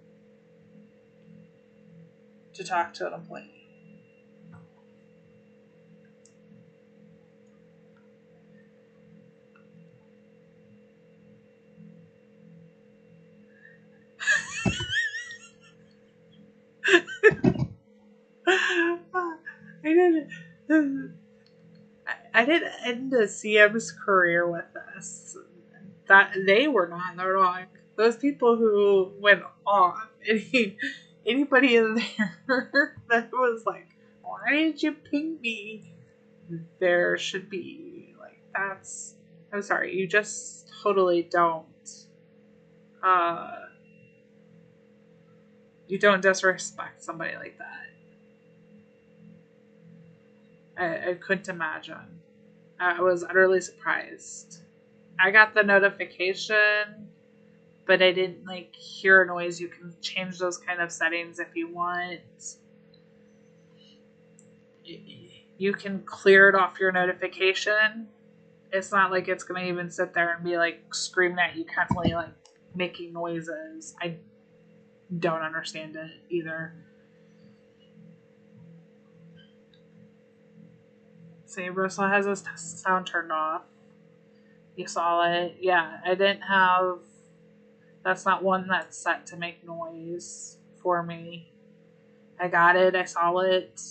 to talk to an employee. I didn't end the CM's career with this. That they were not in the wrong. Those people who went off, anybody in there that was like, why did you ping me? There should be, like, that's, I'm sorry, you just totally don't You don't disrespect somebody like that. I couldn't imagine. I was utterly surprised. I got the notification, but I didn't like hear a noise. You can change those kind of settings if you want. You can clear it off your notification. It's not like it's going to even sit there and be like screaming at you constantly, like making noises. I don't understand it either. See, Russell has his sound turned off. You saw it. Yeah, I didn't have... That's not one that's set to make noise for me. I got it. I saw it.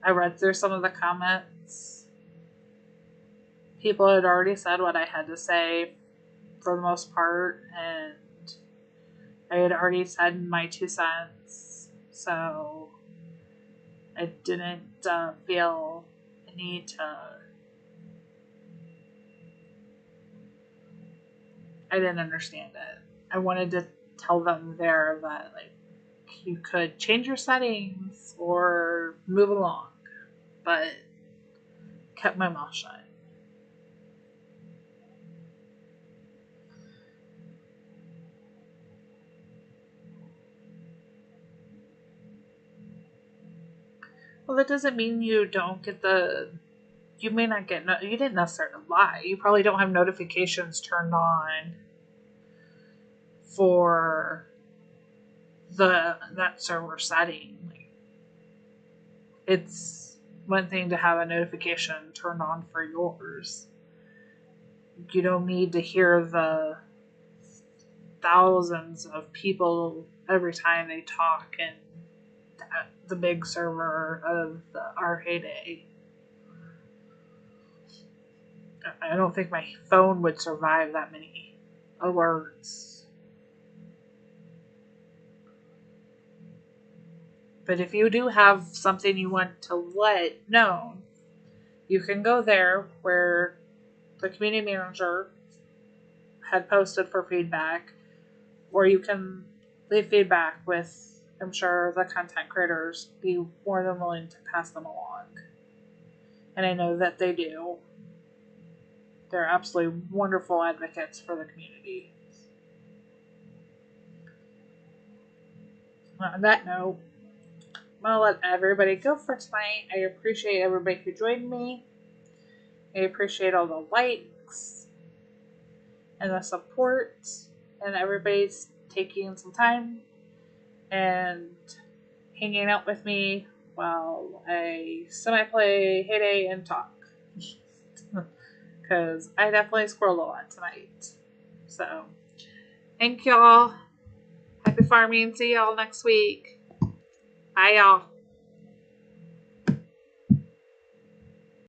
I read through some of the comments. People had already said what I had to say for the most part, and I had already said my 2 cents, so I didn't feel a need to... I didn't understand it. I wanted to tell them there that, like, you could change your settings or move along, but kept my mouth shut. Well, that doesn't mean you don't get the... You may not get... You didn't necessarily lie. You probably don't have notifications turned on for that server setting. Like, it's one thing to have a notification turned on for yours. You don't need to hear the thousands of people every time they talk in the big server of our heyday. I don't think my phone would survive that many alerts. But if you do have something you want to let known, you can go there where the community manager had posted for feedback, or you can leave feedback with, I'm sure the content creators be more than willing to pass them along. And I know that they do. They're absolutely wonderful advocates for the community. On that note, I'm going to let everybody go for tonight. I appreciate everybody who joined me. I appreciate all the likes and the support, and everybody's taking some time and hanging out with me while I semi-play Heyday and talk. Because I definitely squirreled a lot tonight. So, thank y'all. Happy farming. See y'all next week. Bye, y'all.